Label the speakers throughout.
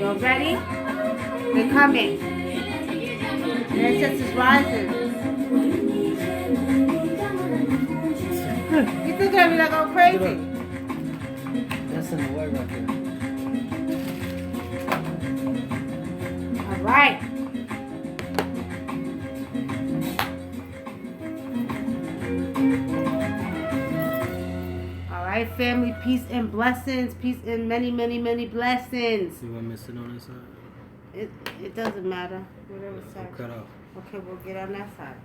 Speaker 1: Y'all ready? They're coming. The ancestors rising. You looking at me like I'm crazy.
Speaker 2: That's in the way right there.
Speaker 1: All right. All right, family. Peace and blessings. Peace and many, many, many blessings.
Speaker 2: See what I'm missing on that side?
Speaker 1: It doesn't matter. Whatever side.
Speaker 2: Cut off.
Speaker 1: Okay, we'll get on that side.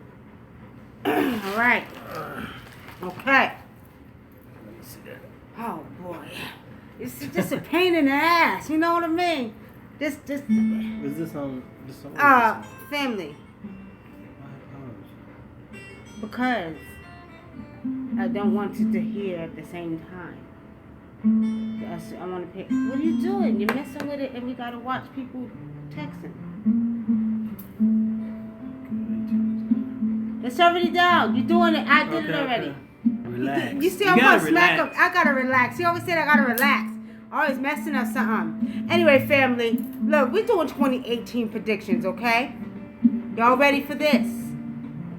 Speaker 1: All right. Okay.
Speaker 2: Let me see that.
Speaker 1: Oh boy, it's just a pain in the ass. You know what I mean? This.
Speaker 2: Is this on?
Speaker 1: Family. Because I don't want you to hear at the same time. I want to pick. What are you doing? You're messing with it, and we gotta watch people texting. It's already down. You're doing it. I did it already.
Speaker 2: Okay. Relax.
Speaker 1: You see, I'm gonna smack him. I gotta relax. He always said I gotta relax. Always messing up something. Anyway, family, look, we're doing 2018 predictions, okay? Y'all ready for this?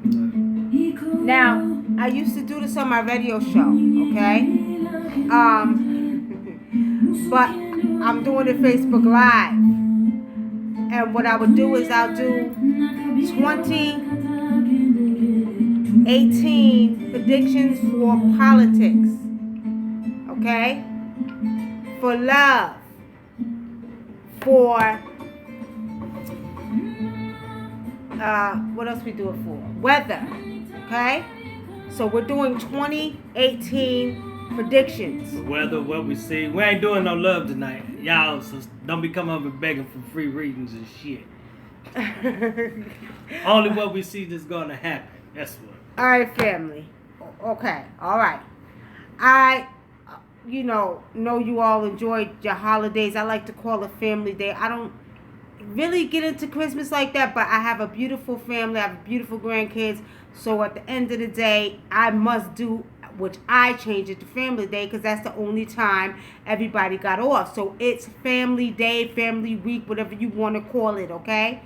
Speaker 1: Now, I used to do this on my radio show, okay? But I'm doing it Facebook Live. And what I would do is I'll do 2018 predictions for politics. Okay? For love. For what else we do it for? Weather. Okay? So we're doing 2018 predictions.
Speaker 2: The weather, what we see. We ain't doing no love tonight. Y'all, so don't be coming up and begging for free readings and shit. Only what we see that's gonna happen. That's what.
Speaker 1: All right, family. Okay, all right. I, know you all enjoyed your holidays. I like to call it Family Day. I don't really get into Christmas like that, but I have a beautiful family. I have beautiful grandkids. So at the end of the day, I must do, which I changed it to Family Day because that's the only time everybody got off. So it's Family Day, Family Week, whatever you want to call it, okay?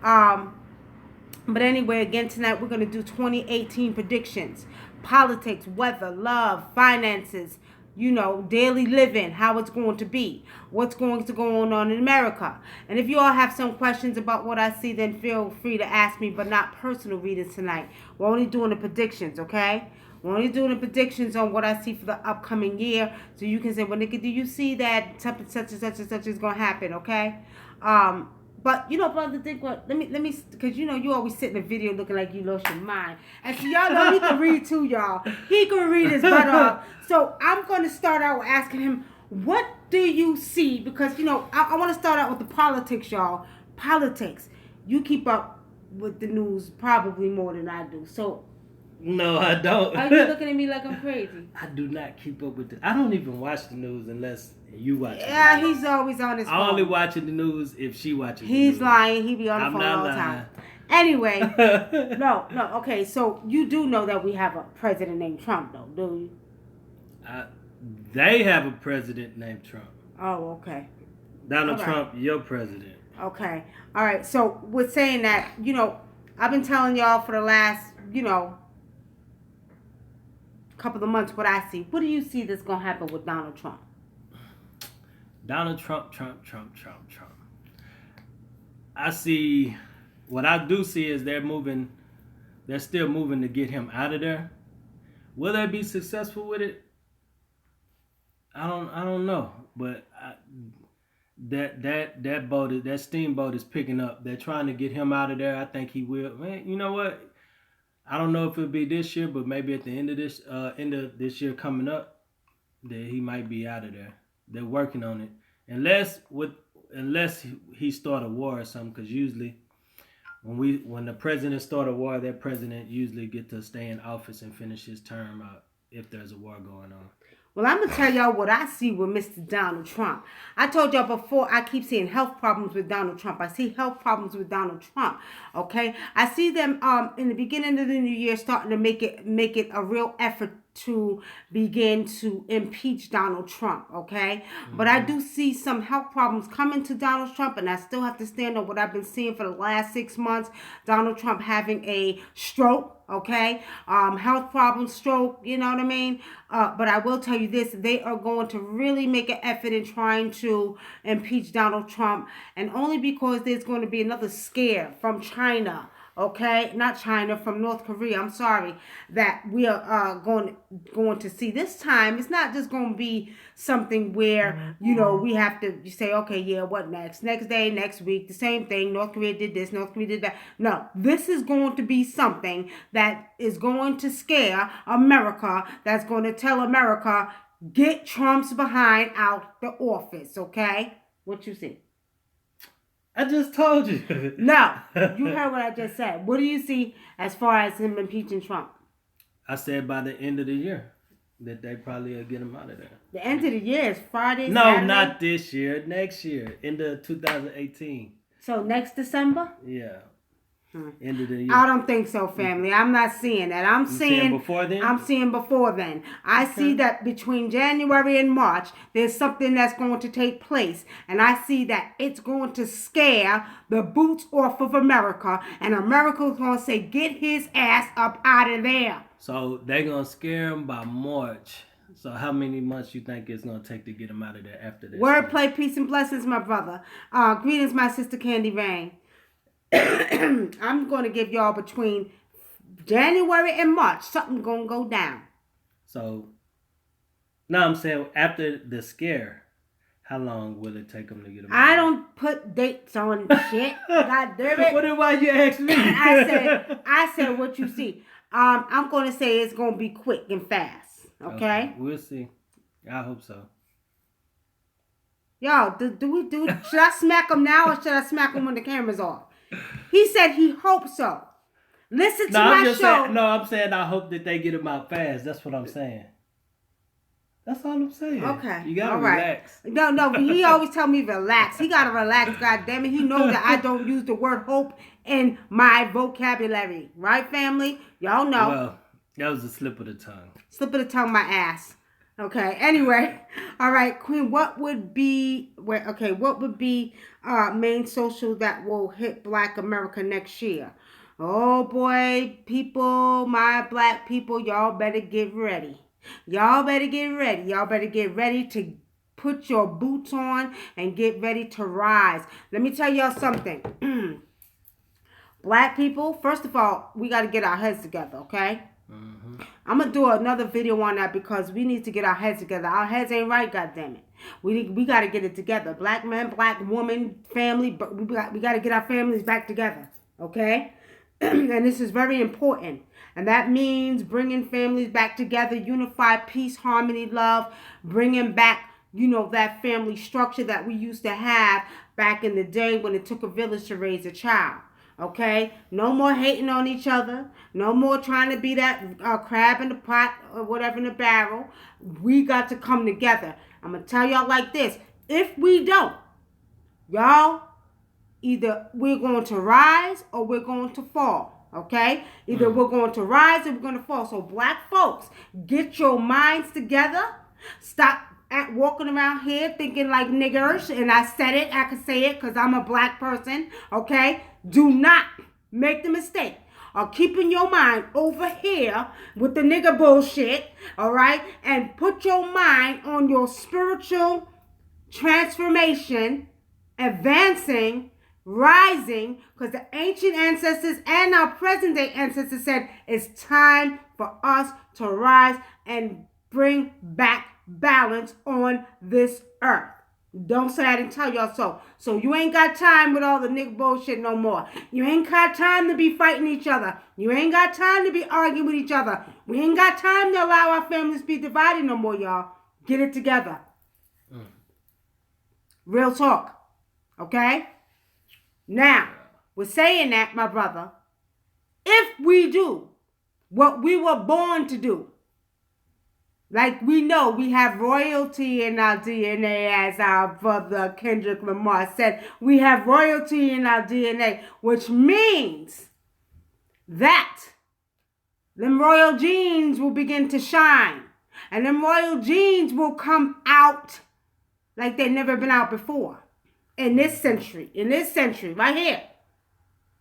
Speaker 1: But anyway, again, tonight we're going to do 2018 predictions. Politics, weather, love, finances, daily living, how it's going to be, what's going to go on in America. And if you all have some questions about what I see, then feel free to ask me, but not personal readings tonight. We're only doing the predictions, okay? We're only doing the predictions on what I see for the upcoming year. So you can say, well, Nikki, do you see that such and such is going to happen, okay? But, brother, think what, let me, because, you always sit in the video looking like you lost your mind. And so y'all know he can read too, y'all. He can read his butt off. So I'm going to start out with asking him, what do you see? Because, I want to start out with the politics, y'all. Politics. You keep up with the news probably more than I do. So.
Speaker 2: No, I don't.
Speaker 1: Are you looking at me like I'm crazy?
Speaker 2: I do not keep up with it. I don't even watch the news unless you watch it.
Speaker 1: Yeah, he's always on his phone.
Speaker 2: I only watching the news if she watches the
Speaker 1: news. He's lying. He be on the phone all the time. Anyway, no. Okay, so you do know that we have a president named Trump, though, do you?
Speaker 2: They have a president named Trump.
Speaker 1: Oh, okay.
Speaker 2: Donald Trump, your president.
Speaker 1: Okay. All right. So with saying that, I've been telling y'all for the last, couple of months what I see. What do you see that's going to happen with Donald Trump?
Speaker 2: Donald Trump. I see, what I do see is they're still moving to get him out of there. Will they be successful with it? I don't know, but that steamboat is picking up. They're trying to get him out of there. I think he will. Man, you know what? I don't know if it'll be this year, but maybe at the end of this year coming up, that he might be out of there. They're working on it, unless he start a war or something. Because usually, when the president start a war, that president usually get to stay in office and finish his term out if there's a war going on.
Speaker 1: Well, I'm going to tell y'all what I see with Mr. Donald Trump. I told y'all before, I keep seeing health problems with Donald Trump. I see health problems with Donald Trump, okay? I see them in the beginning of the new year starting to make it a real effort to begin to impeach Donald Trump, okay? But I do see some health problems coming to Donald Trump, and I still have to stand on what I've been seeing for the last 6 months. Donald Trump having a stroke, okay? Health problems, stroke, you know what I mean? But I will tell you this, they are going to really make an effort in trying to impeach Donald Trump, and only because there's going to be another scare from China, okay, not China, from North Korea, I'm sorry, that we are going to see. This time, it's not just going to be something where, you know, we have to say, okay, yeah, what next? Next day, next week, the same thing. North Korea did this, North Korea did that. No, this is going to be something that is going to scare America, that's going to tell America, get Trump's behind out the office, okay? What you see?
Speaker 2: I just told you.
Speaker 1: No, you heard what I just said. What do you see as far as him impeaching Trump?
Speaker 2: I said by the end of the year that they probably will get him out of there.
Speaker 1: The end of the year is Friday,
Speaker 2: No,
Speaker 1: Saturday?
Speaker 2: not this year. Next year, into 2018.
Speaker 1: So next December?
Speaker 2: Yeah. End of the year.
Speaker 1: I don't think so, family. I'm not seeing that. I'm seeing
Speaker 2: before then?
Speaker 1: I'm seeing before then. I see that between January and March, there's something that's going to take place. And I see that it's going to scare the boots off of America. And America's going to say, get his ass up out of there.
Speaker 2: So they're going to scare him by March. So how many months you think it's going to take to get him out of there after this?
Speaker 1: Wordplay, peace, and blessings, my brother. Greetings, my sister Candy Rain. I'm going to give y'all between January and March, something going to go down.
Speaker 2: So, no, I'm saying after the scare, how long will it take them to get him out?
Speaker 1: I don't put dates on shit. God damn it.
Speaker 2: What why you ask me?
Speaker 1: I said what you see. I'm going to say it's going to be quick and fast. Okay?
Speaker 2: We'll see. I hope so.
Speaker 1: Y'all, should I smack him now or should I smack him when the camera's off? He said he hopes so. Listen to my show.
Speaker 2: I'm saying I hope that they get him out fast. That's what I'm saying. That's all I'm saying.
Speaker 1: Okay.
Speaker 2: You gotta relax.
Speaker 1: No, but he always tell me relax. He gotta relax, goddammit. He knows that I don't use the word hope in my vocabulary. Right, family? Y'all know.
Speaker 2: Well, that was a slip of the tongue.
Speaker 1: Slip of the tongue, my ass. Okay, anyway. All right, Queen, what would be main social that will hit Black America next year? Oh boy, people, my black people, y'all better get ready. Y'all better get ready. Y'all better get ready to put your boots on and get ready to rise. Let me tell y'all something. Black people, first of all, we got to get our heads together, okay? I'm going to do another video on that because we need to get our heads together. Our heads ain't right, goddammit. We got to get it together. Black man, black woman, family, but we got to get our families back together, okay? And this is very important. And that means bringing families back together, unified peace, harmony, love, bringing back, that family structure that we used to have back in the day when it took a village to raise a child. Okay? No more hating on each other. No more trying to be that crab in the pot or whatever in the barrel. We got to come together. I'm going to tell y'all like this. If we don't, y'all, either we're going to rise or we're going to fall. Okay? Either we're going to rise or we're going to fall. So black folks, get your minds together. Stop walking around here thinking like niggers. And I said it. I can say it because I'm a black person. Okay? Do not make the mistake of keeping your mind over here with the nigger bullshit. All right? And put your mind on your spiritual transformation, advancing, rising, because the ancient ancestors and our present day ancestors said it's time for us to rise and bring back balance on this earth. Don't say I didn't tell y'all so. So you ain't got time with all the nigga bullshit no more. You ain't got time to be fighting each other. You ain't got time to be arguing with each other. We ain't got time to allow our families to be divided no more, y'all. Get it together. Real talk. Okay? Now, with saying that, my brother, if we do what we were born to do, like we know we have royalty in our DNA, as our brother Kendrick Lamar said, we have royalty in our DNA, which means that them royal genes will begin to shine. And them royal genes will come out like they've never been out before. In this century, right here.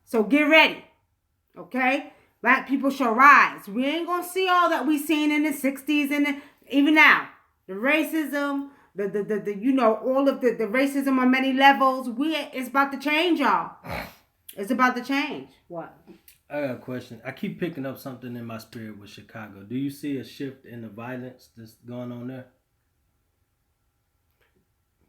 Speaker 1: So get ready, okay? Black people shall rise. We ain't gonna see all that we seen in the 60s and even now. The racism, the you know, all of the racism on many levels. It's about to change, y'all. It's about to change. What?
Speaker 2: I got a question. I keep picking up something in my spirit with Chicago. Do you see a shift in the violence that's going on there?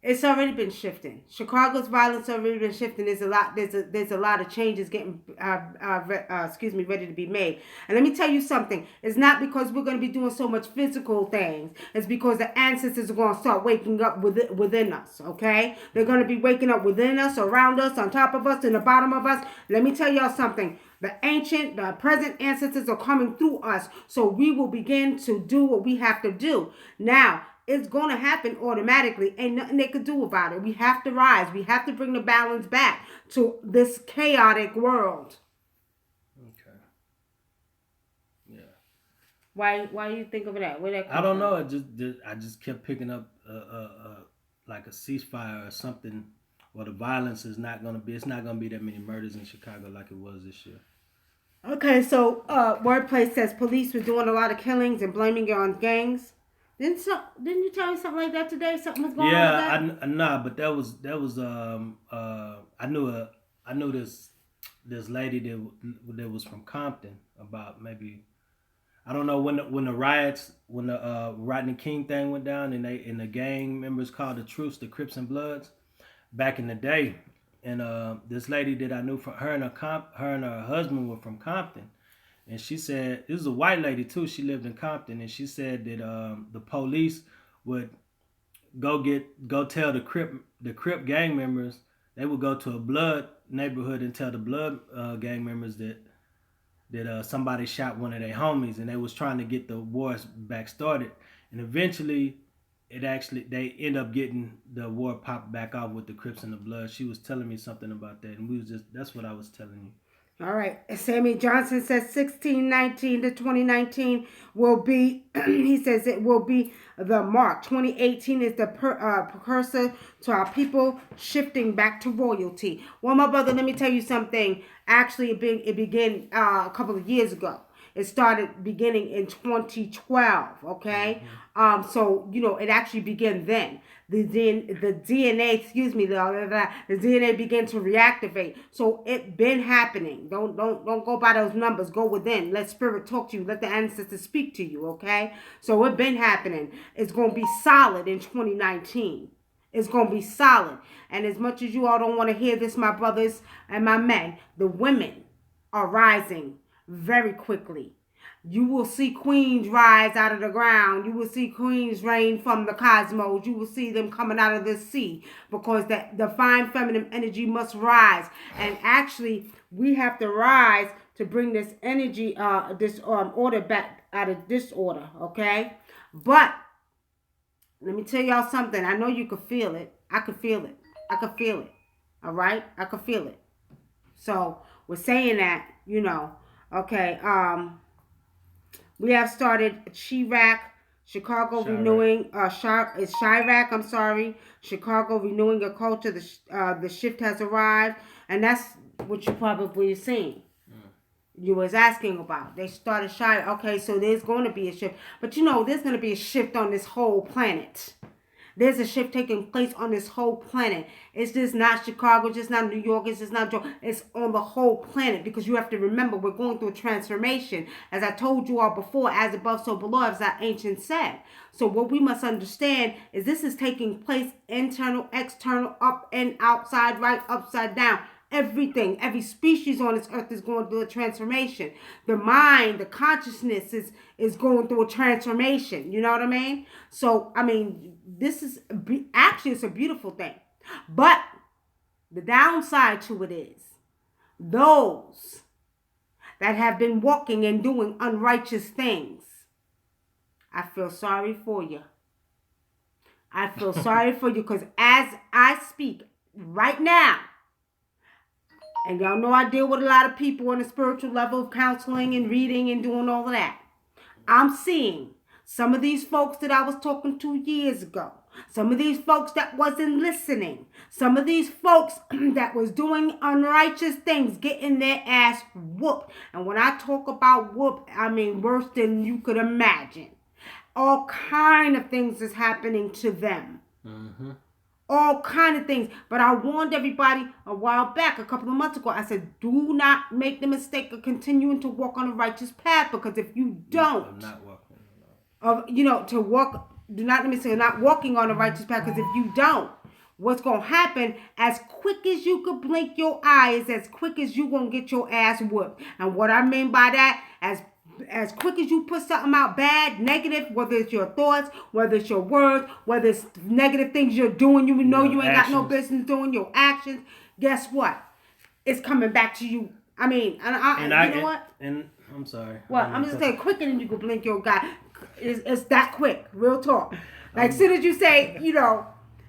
Speaker 1: It's already been shifting. Chicago's violence already been shifting. There's a lot of changes getting ready to be made. And let me tell you something. It's not because we're going to be doing so much physical things. It's because the ancestors are going to start waking up within us. Okay, they're going to be waking up within us, around us, on top of us, in the bottom of us. Let me tell y'all something. The present ancestors are coming through us, so we will begin to do what we have to do now. It's going to happen automatically. Ain't nothing they could do about it. We have to rise. We have to bring the balance back to this chaotic world.
Speaker 2: Okay. Yeah.
Speaker 1: Why you think of that? Where that
Speaker 2: I don't know. I just kept picking up like a ceasefire or something. Well, the violence is not going to be. It's not going to be that many murders in Chicago like it was this year.
Speaker 1: Okay, so Wordplay says police were doing a lot of killings and blaming it on gangs. Didn't you tell me something like that today? Something was going on with that?
Speaker 2: Nah, but that was I knew this lady that was from Compton about maybe, I don't know, when the riots, when the Rodney King thing went down and the gang members called the truce, the Crips and Bloods back in the day, and this lady that I knew, from her and her husband were from Compton. And she said, this is a white lady too, she lived in Compton, and she said that the police would go tell the Crip gang members, they would go to a Blood neighborhood and tell the Blood gang members that somebody shot one of their homies, and they was trying to get the wars back started. And eventually they end up getting the war popped back off with the Crips and the Blood. She was telling me something about that, and that's what I was telling you.
Speaker 1: All right. Sammy Johnson says 1619 to 2019 will be, he says it will be the mark. 2018 is the precursor to our people shifting back to royalty. Well, my brother, let me tell you something. Actually, it began a couple of years ago. It started beginning in 2012, okay? Mm-hmm. So, you know, it actually began then. The DNA, the DNA began to reactivate. So it been happening. Don't go by those numbers. Go within. Let spirit talk to you. Let the ancestors speak to you, okay? So it been happening. It's going to be solid in 2019. It's going to be solid. And as much as you all don't want to hear this, my brothers and my men, the women are rising very quickly. You will see queens rise out of the ground. You will see queens reign from the cosmos. You will see them coming out of the sea, because that divine feminine energy must rise. And actually, we have to rise to bring this energy, this order back out of disorder, okay? But let me tell y'all something. I know you could feel it. I could feel it. I could feel it. All right? I could feel it. So, we're saying that, you know, okay, we have started Chirac, Chicago renewing, Chirac, I'm sorry, Chicago renewing a culture. The shift has arrived, and that's what you probably seen. You was asking about. They started Chirac. Okay, so there's going to be a shift, but you know, there's going to be a shift on this whole planet. There's a shift taking place on this whole planet. It's just not Chicago, just not New York, it's just not Georgia. It's on the whole planet, because you have to remember, we're going through a transformation. As I told you all before, as above, so below, as our ancient said. So what we must understand is this is taking place internal, external, up and outside, right, upside down. Everything, every species on this earth is going through a transformation. The mind, the consciousness is going through a transformation. You know what I mean? So, I mean, this is actually, it's a beautiful thing. But the downside to it is those that have been walking and doing unrighteous things, I feel sorry for you. I feel sorry for you, because as I speak right now, And y'all know I deal with a lot of people on the spiritual level of counseling and reading and doing all of that. I'm seeing some of these folks that I was talking to years ago. Some of these folks that wasn't listening. Some of these folks that was doing unrighteous things, getting their ass whooped. And when I talk about whooped, I mean worse than you could imagine. All kind of things is happening to them.
Speaker 2: Mm-hmm.
Speaker 1: All kind of things. But I warned everybody a while back, a couple of months ago. I said, do not make the mistake of continuing to walk on a righteous path, because if you don't,
Speaker 2: I'm not walking.
Speaker 1: to walk, do not, let me say, not walking on a righteous path, because if you don't, what's going to happen, as quick as you could blink your eyes, as quick as you going to get your ass whooped. And what I mean by that, as quick as you put something out bad, negative, whether it's your thoughts, whether it's your words, whether it's negative things you're doing, you know you ain't got no business doing, your actions, guess what? It's coming back to you. I mean, you know what?
Speaker 2: And I'm sorry.
Speaker 1: Well, I'm just saying, quicker than you can blink your eye. It's that quick. Real talk. Like, as soon as you say,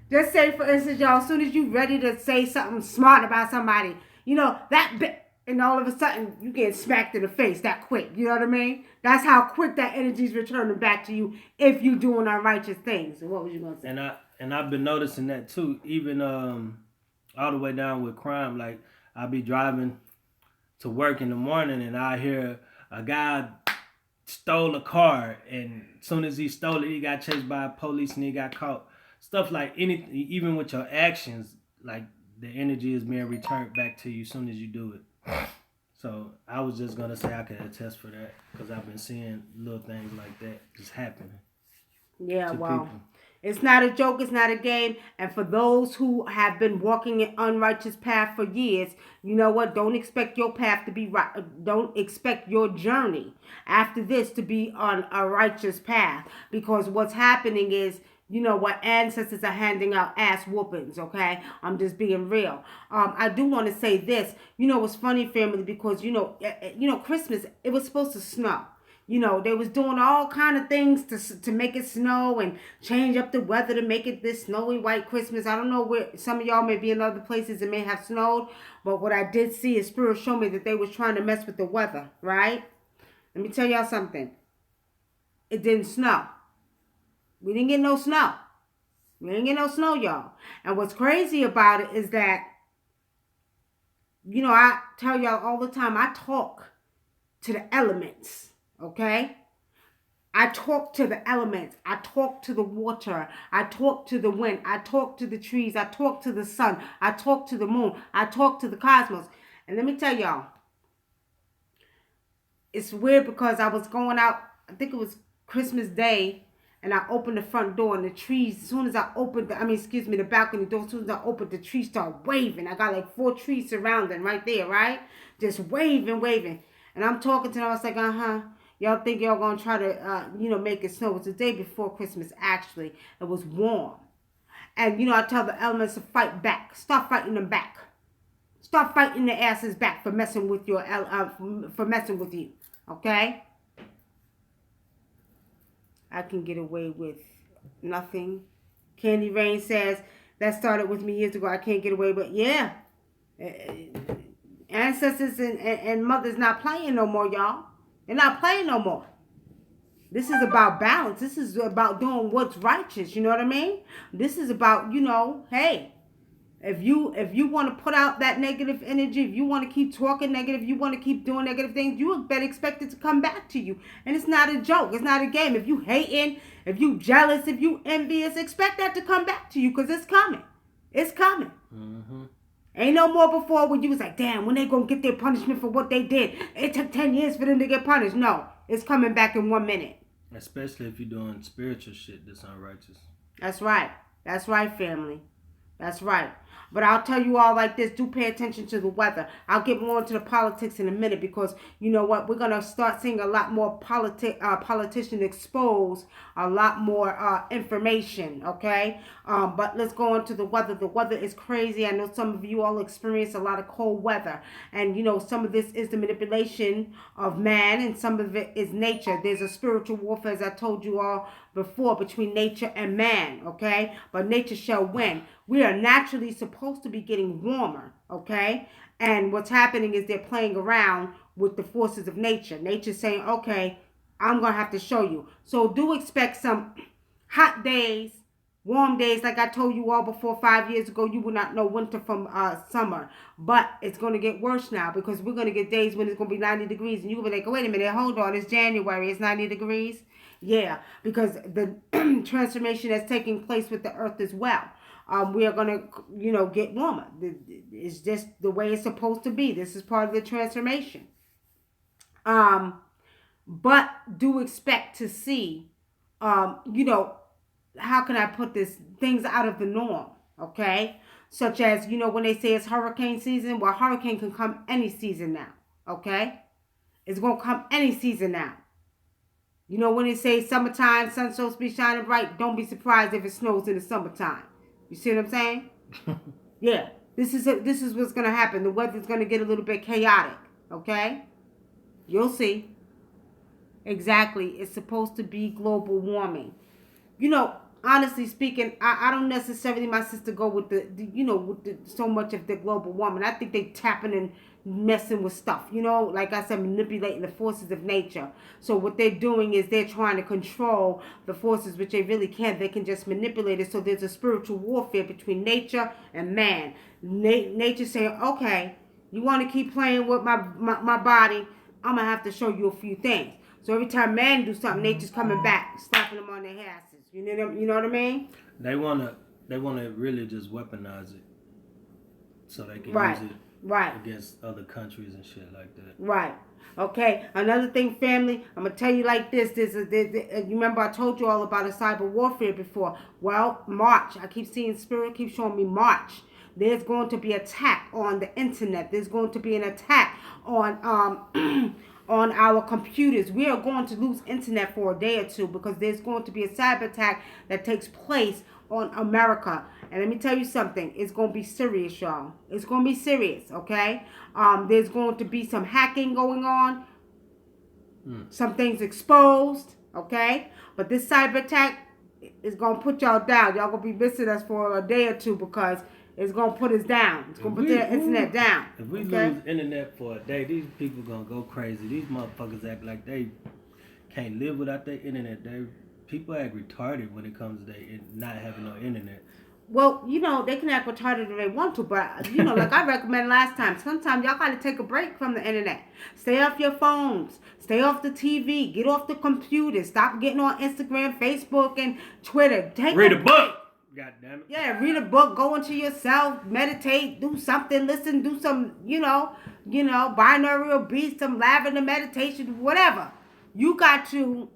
Speaker 1: just say, for instance, y'all, as soon as you ready to say something smart about somebody, that bit, and all of a sudden you get smacked in the face that quick. You know what I mean? That's how quick that energy's returning back to you if you doing unrighteous things. So what was you gonna say?
Speaker 2: And I've been noticing that too. Even all the way down with crime. Like, I'll be driving to work in the morning and I hear a guy stole a car, and as soon as he stole it, he got chased by police and he got caught. Stuff like anything, even with your actions, like the energy is being returned back to you as soon as you do it. So I was just gonna say I could attest for that, because I've been seeing little things like that just happening.
Speaker 1: Yeah, well, people. It's not a joke, it's not a game. And for those who have been walking an unrighteous path for years, you know what? Don't expect your path to be right. Don't expect your journey after this to be on a righteous path, because what's happening is, what ancestors are handing out ass whoopings, okay? I'm just being real. I do want to say this. It's funny, family, because, Christmas, it was supposed to snow. They was doing all kind of things to make it snow and change up the weather to make it this snowy white Christmas. I don't know where some of y'all may be in other places it may have snowed, but what I did see is Spirit showed me that they was trying to mess with the weather, right? Let me tell y'all something. It didn't snow. We didn't get no snow. We didn't get no snow, y'all. And what's crazy about it is that, I tell y'all all the time, I talk to the elements, okay? I talk to the elements. I talk to the water. I talk to the wind. I talk to the trees. I talk to the sun. I talk to the moon. I talk to the cosmos. And let me tell y'all, it's weird because I was going out, I think it was Christmas Day, and I opened the front door, and the trees, as soon as I opened the balcony door, as soon as I opened, the trees start waving. I got like 4 trees surrounding right there, right? Just waving. And I'm talking to them, I was like, y'all think y'all gonna try to, make it snow. It was the day before Christmas, actually. It was warm. And, I tell the elements to fight back. Stop fighting them back. Stop fighting their asses back for messing with you, okay? I can get away with nothing. Candy Rain says, that started with me years ago. I can't get away, but yeah. Ancestors and mothers not playing no more, y'all. They're not playing no more. This is about balance. This is about doing what's righteous. You know what I mean? This is about, hey, if you want to put out that negative energy, if you want to keep talking negative, you want to keep doing negative things, you better expect it to come back to you. And it's not a joke. It's not a game. If you hating, if you jealous, if you envious, expect that to come back to you, because it's coming. It's coming.
Speaker 2: Mm-hmm.
Speaker 1: Ain't no more before when you was like, damn, when they gonna get their punishment for what they did? It took 10 years for them to get punished. No, it's coming back in 1 minute.
Speaker 2: Especially if you're doing spiritual shit that's unrighteous.
Speaker 1: That's right. That's right, family. That's right. But I'll tell you all like this, do pay attention to the weather. I'll get more into the politics in a minute, because you know what? We're going to start seeing a lot more politicians expose a lot more information, okay? But let's go into the weather. The weather is crazy. I know some of you all experience a lot of cold weather. And, some of this is the manipulation of man, and some of it is nature. There's a spiritual warfare, as I told you all before, between nature and man, okay? But nature shall win. We are naturally supposed to be getting warmer, okay? And what's happening is they're playing around with the forces of nature. Nature's saying, okay, I'm going to have to show you. So do expect some hot days, warm days. Like I told you all before, 5 years ago, you would not know winter from summer. But it's going to get worse now because we're going to get days when it's going to be 90 degrees. And you're going to be like, wait a minute, hold on, it's January, it's 90 degrees. Yeah, because the transformation that's taking place with the earth as well. We are going to, get warmer. It's just the way it's supposed to be. This is part of the transformation. But do expect to see, how can I put this? Things out of the norm, okay? Such as, when they say it's hurricane season, well, hurricane can come any season now, okay? It's going to come any season now. When they say summertime, sun's supposed to be shining bright, don't be surprised if it snows in the summertime. You see what I'm saying? Yeah. This is what's going to happen. The weather's going to get a little bit chaotic, okay? You'll see. Exactly. It's supposed to be global warming. Honestly speaking, I don't necessarily, my sister, go with so much of the global warming. I think they tapping and messing with stuff, like I said, manipulating the forces of nature. So what they're doing is they're trying to control the forces, which they really can't. They can just manipulate it. So there's a spiritual warfare between nature and man. Nature saying, okay, you want to keep playing with my body, I'm going to have to show you a few things. So every time man do something, nature's coming back, slapping them on their asses. You know what I mean?
Speaker 2: They wanna really just weaponize it, so they can use it against other countries and shit like that.
Speaker 1: Right. Okay. Another thing, family, I'm gonna tell you like this. You remember I told you all about a cyber warfare before. Well, March. I keep seeing Spirit keep showing me March. There's going to be an attack on the internet. There's going to be an attack on on our computers. We are going to lose internet for a day or two because there's going to be a cyber attack that takes place on America. And let me tell you something. It's going to be serious, y'all. It's going to be serious, okay? There's going to be some hacking going on. Some things exposed, okay? But this cyber attack is going to put y'all down. Y'all going to be missing us for a day or two because it's going to put us down. It's going to put the internet down.
Speaker 2: If we lose internet for a day, these people going to go crazy. These motherfuckers act like they can't live without their internet. People act retarded when it comes to not having no internet.
Speaker 1: Well, they can act retarded if they want to, but, like I recommended last time, sometimes y'all got to take a break from the internet. Stay off your phones. Stay off the TV. Get off the computer. Stop getting on Instagram, Facebook, and Twitter.
Speaker 2: Read a book. God damn it.
Speaker 1: Yeah, read a book, go into yourself, meditate, do something, listen, do some, binaural beats, some lavender meditation, whatever. You got to,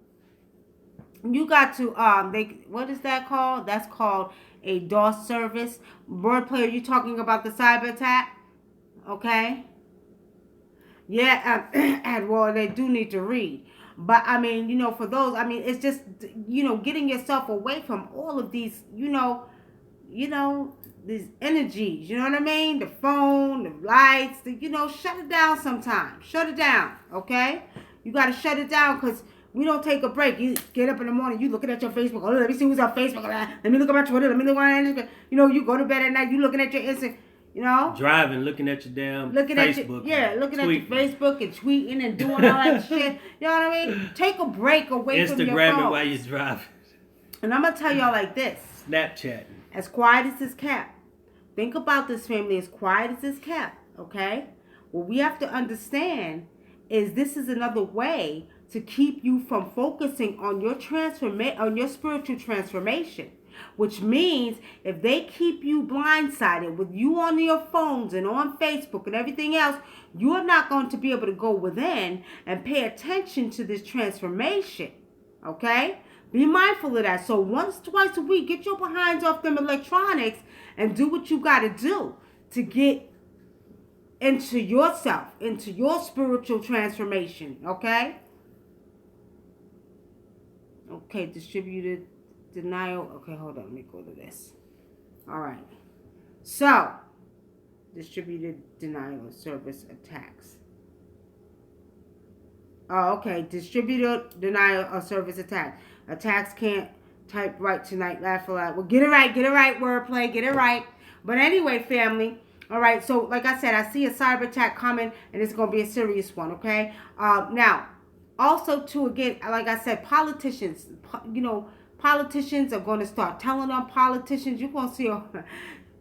Speaker 1: what is that called? That's called a DOS service. Wordplay, are you talking about the cyber attack? Okay. Yeah, and well, they do need to read. But, for those, it's just, getting yourself away from all of these, these energies, you know what I mean? The phone, the lights, shut it down sometimes. Shut it down, okay? You got to shut it down because we don't take a break. You get up in the morning, you looking at your Facebook. Oh, let me see who's on Facebook. Let me look at my Twitter. Let me look at Instagram. You go to bed at night, you looking at your Instagram.
Speaker 2: Driving, looking at your damn Facebook.
Speaker 1: Looking at your Facebook and tweeting and doing all that shit. You know what I mean? Take a break away from your phone.
Speaker 2: Instagramming while you're driving.
Speaker 1: And I'm going to tell y'all like this.
Speaker 2: Snapchatting.
Speaker 1: As quiet as it's kept. Think about this, family. As quiet as it's kept. Okay? What we have to understand is this is another way to keep you from focusing on your spiritual transformation. Which means if they keep you blindsided with you on your phones and on Facebook and everything else, you're not going to be able to go within and pay attention to this transformation. Okay? Be mindful of that. So once, twice a week, get your behinds off them electronics and do what you got to do to get into yourself, into your spiritual transformation. Okay? Okay, distributed denial. Okay, hold on. Let me go to this. All right. So, distributed denial of service attacks. Oh, okay. Distributed denial of service attack. Attacks can't type right tonight. Laugh aloud. Well, get it right. Get it right, wordplay. Get it right. But anyway, family. All right. So, like I said, I see a cyber attack coming, and it's going to be a serious one. Okay. Now, also, too, again, like I said, politicians. Politicians are going to start telling on politicians. You're going to see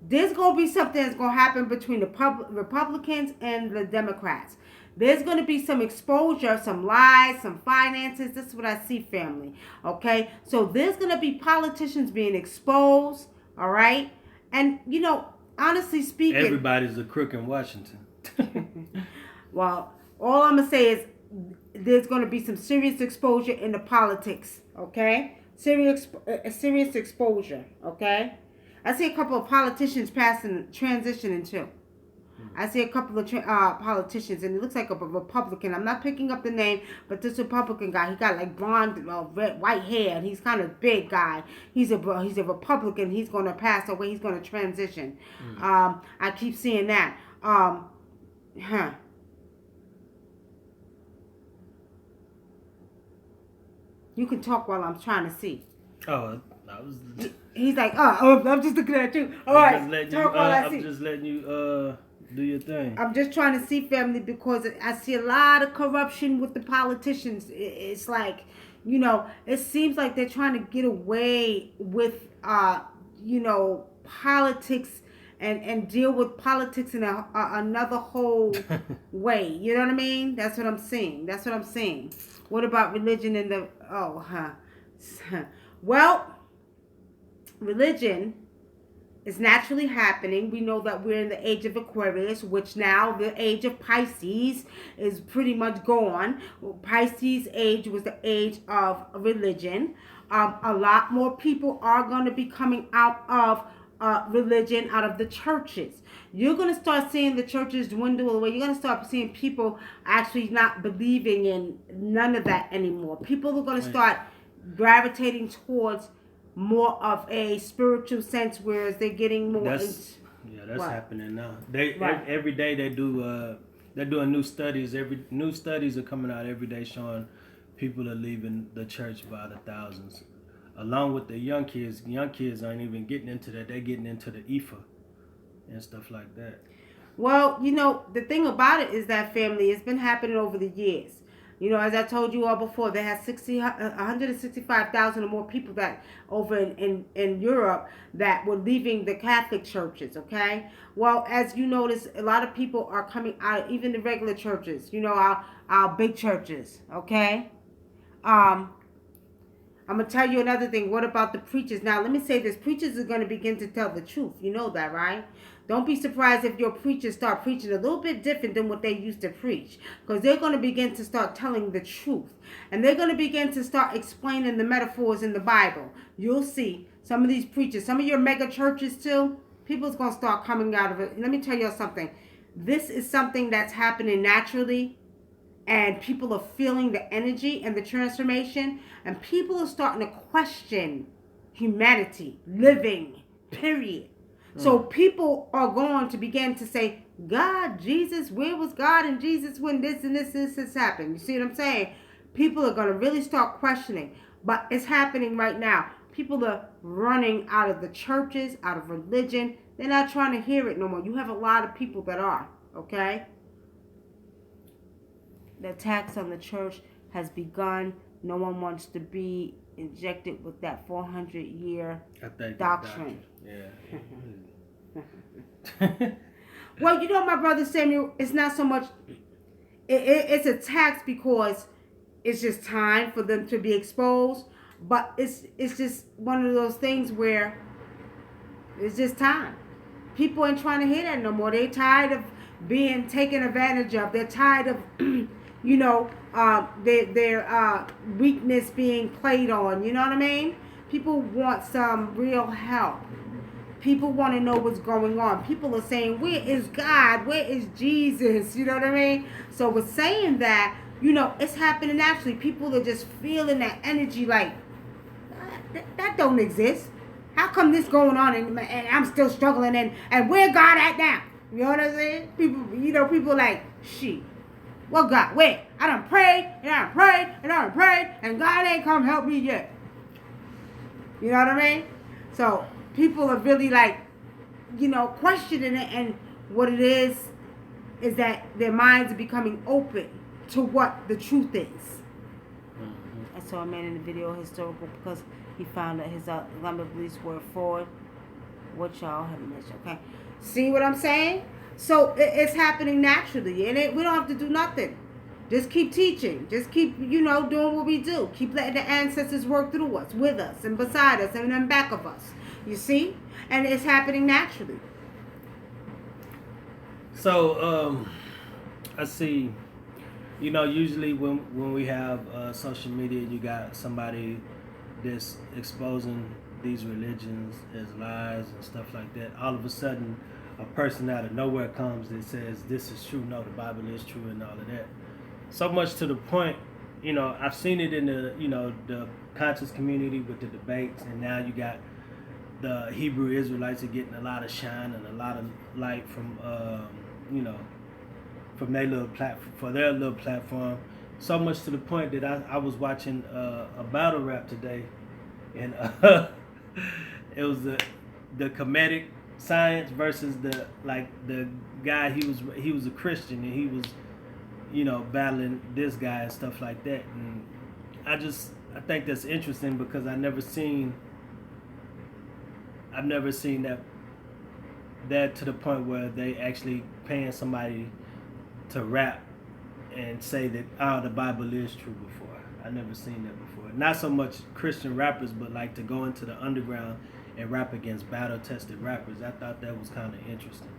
Speaker 1: there's going to be something that's going to happen between the Republicans and the Democrats. There's going to be some exposure, some lies, some finances. This is what I see, family. Okay? So there's going to be politicians being exposed. All right? And, honestly speaking.
Speaker 2: Everybody's a crook in Washington.
Speaker 1: Well, all I'm going to say is there's going to be some serious exposure in the politics. Okay? Serious exposure. Okay? I see a couple of politicians transitioning too. I see a couple of politicians, and it looks like a Republican. I'm not picking up the name, but this Republican guy, he got like blonde, red, white hair, and he's kind of big guy. He's a Republican. He's going to pass away. He's going to transition. I keep seeing that. You can talk while I'm trying to see.
Speaker 2: Oh, I was.
Speaker 1: He's like, I'm just looking at you. All right, talk while I see.
Speaker 2: I'm just letting you do your thing.
Speaker 1: I'm just trying to see, family, because I see a lot of corruption with the politicians. It's like, it seems like they're trying to get away with, politics and deal with politics in another whole way. You know what I mean? That's what I'm saying. What about religion in the, well, religion is naturally happening. We know that we're in the age of Aquarius, which now the age of Pisces is pretty much gone. Pisces age was the age of religion. A lot more people are going to be coming out of religion, out of the churches. You're going to start seeing the churches dwindle away. You're going to start seeing people actually not believing in none of that anymore. People are going to start gravitating towards more of a spiritual sense, whereas they're getting more.
Speaker 2: That's happening now. Every day they're doing new studies. New studies are coming out every day showing people are leaving the church by the thousands. Along with the young kids aren't even getting into that. They're getting into the IFA and stuff like that.
Speaker 1: Well, the thing about it is that, family, it's been happening over the years. As I told you all before, they had 165,000 or more people that over in Europe that were leaving the Catholic churches, okay? Well, as you notice, a lot of people are coming out, even the regular churches, our big churches, okay? I'm going to tell you another thing. What about the preachers? Now, let me say this. Preachers are going to begin to tell the truth. You know that, right? Don't be surprised if your preachers start preaching a little bit different than what they used to preach. Because they're going to begin to start telling the truth. And they're going to begin to start explaining the metaphors in the Bible. You'll see some of these preachers, some of your mega churches too, people's going to start coming out of it. Let me tell you something. This is something that's happening naturally. And people are feeling the energy and the transformation. And people are starting to question humanity, living, period. So people are going to begin to say, God, Jesus, where was God and Jesus when this and this happened? You see what I'm saying? People are going to really start questioning. But it's happening right now. People are running out of the churches, out of religion. They're not trying to hear it no more. You have a lot of people that are, okay? The attacks on the church has begun. No one wants to be injected with that 400-year doctrine.
Speaker 2: Yeah.
Speaker 1: Well, my brother Samuel, it's not so much. It's attacks because it's just time for them to be exposed. But it's just one of those things where it's just time. People ain't trying to hear that no more. They're tired of being taken advantage of. They're tired of, their weakness being played on. You know what I mean? People want some real help. People want to know what's going on. People are saying, where is God? Where is Jesus? You know what I mean? So with saying that, it's happening naturally. People are just feeling that energy like, that don't exist. How come this going on and I'm still struggling and where God at now? You know what I'm saying? People like, shit. What God? Where? I done prayed and I done prayed and I done prayed and God ain't come help me yet. You know what I mean? So people are really like, questioning it, and what it is that their minds are becoming open to what the truth is. I saw a man in the video historical because he found that his Islamic beliefs were forward. What y'all have missed, okay? See what I'm saying? So it's happening naturally, and we don't have to do nothing. Just keep teaching. Just keep, doing what we do. Keep letting the ancestors work through us, with us, and beside us, and in back of us. You see? And it's happening naturally.
Speaker 2: So, I see, usually when we have social media, you got somebody that's exposing these religions as lies and stuff like that. All of a sudden, a person out of nowhere comes that says, this is true, no, the Bible is true, and all of that. So much to the point, I've seen it in the conscious community with the debates, and now you got the Hebrew Israelites are getting a lot of shine and a lot of light from, from their little platform. So much to the point that I was watching a battle rap today, and it was the comedic science versus the guy. He was a Christian, and he was battling this guy and stuff like that. And I think that's interesting because I've never seen that to the point where they actually paying somebody to rap and say that the Bible is true before. I never seen that before. Not so much Christian rappers, but like to go into the underground and rap against battle tested rappers. I thought that was kind of interesting.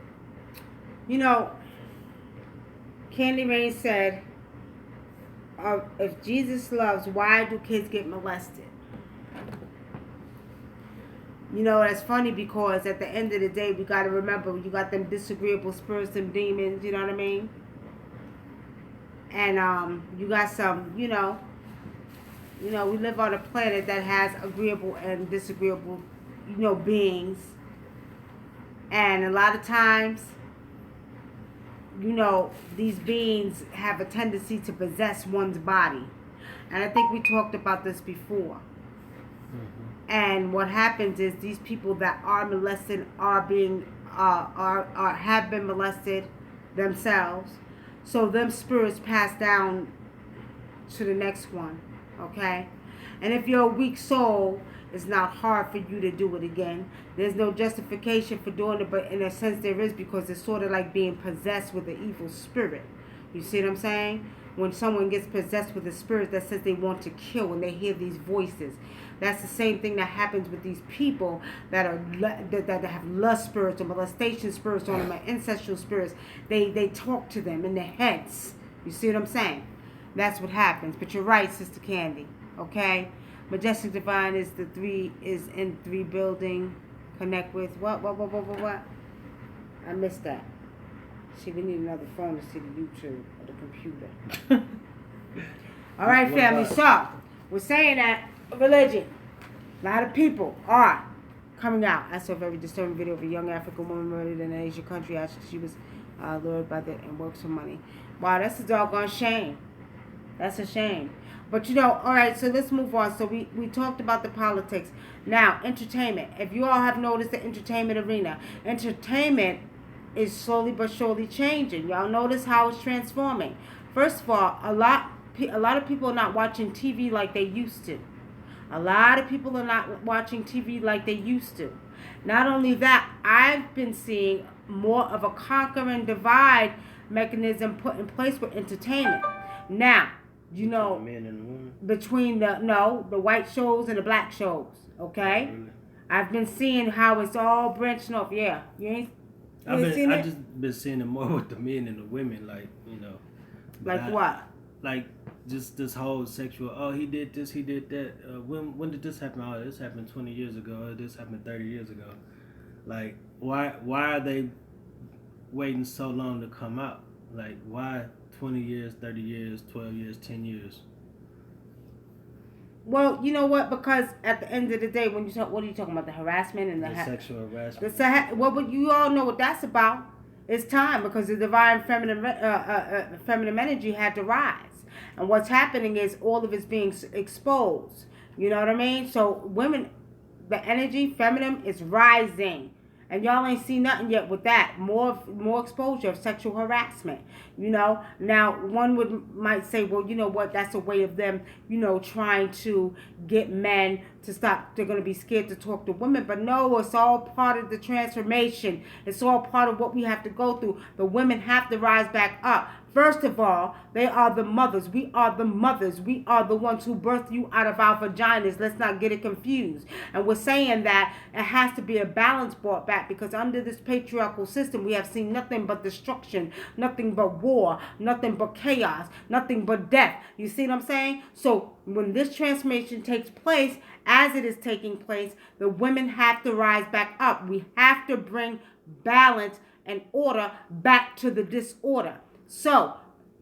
Speaker 1: Candy Rain said, if Jesus loves, why do kids get molested? That's funny because at the end of the day, we got to remember, you got them disagreeable spirits and demons, you know what I mean? And you got some, we live on a planet that has agreeable and disagreeable, beings. And a lot of times, these beings have a tendency to possess one's body. And I think we talked about this before. Mm-hmm. And what happens is these people that are molested have been molested themselves. So them spirits pass down to the next one. Okay? And if you're a weak soul, it's not hard for you to do it again. There's no justification for doing it, but in a sense there is, because it's sort of like being possessed with an evil spirit. You see what I'm saying? When someone gets possessed with a spirit that says they want to kill and they hear these voices, that's the same thing that happens with these people that have lust spirits or molestation spirits on them, or ancestral spirits. They talk to them in their heads. You see what I'm saying? That's what happens. But you're right, Sister Candy. Okay? Majestic Divine is in 3 building. Connect with what? I missed that. See, we need another phone to see the YouTube or the computer. All right, family. So we're saying that religion, a lot of people are coming out. I saw a very disturbing video of a young African woman murdered in an Asian country after she was lured by and worked for money. Wow, that's a doggone shame. That's a shame. But all right, so let's move on. So we talked about the politics. Now, entertainment. If you all have noticed the entertainment arena, entertainment is slowly but surely changing. Y'all notice how it's transforming. First of all, a lot of people are not watching TV like they used to. A lot of people are not watching TV like they used to. Not only that, I've been seeing more of a conquer and divide mechanism put in place with entertainment. Now, between the white shows and the black shows, okay? Really? I've been seeing how it's all branching off. Yeah, I've
Speaker 2: just been seeing it more with the men and the women,
Speaker 1: Like what?
Speaker 2: Like just this whole sexual. Oh, he did this, he did that. When did this happen? Oh, this happened 20 years ago. This happened 30 years ago. Like, why are they waiting so long to come out? Like, why 20 years, 30 years, 12 years, 10 years?
Speaker 1: Well, you know what? Because at the end of the day, when you talk, what are you talking about? The harassment and the
Speaker 2: sexual harassment.
Speaker 1: Well, you all know what that's about. It's time, because the divine feminine energy had to rise, and what's happening is all of it's being exposed. You know what I mean? So women, the energy, feminine, is rising, And y'all ain't seen nothing yet with that. More exposure of sexual harassment. Now one might say, well, you know what? That's a way of them, trying to get men to stop. They're gonna be scared to talk to women, but no, it's all part of the transformation. It's all part of what we have to go through. The women have to rise back up. First of all, they are the mothers. We are the mothers. We are the ones who birthed you out of our vaginas. Let's not get it confused. And we're saying that it has to be a balance brought back, because under this patriarchal system, we have seen nothing but destruction, nothing but war, nothing but chaos, nothing but death. You see what I'm saying? So when this transformation takes place, as it is taking place, the women have to rise back up. We have to bring balance and order back to the disorder. So,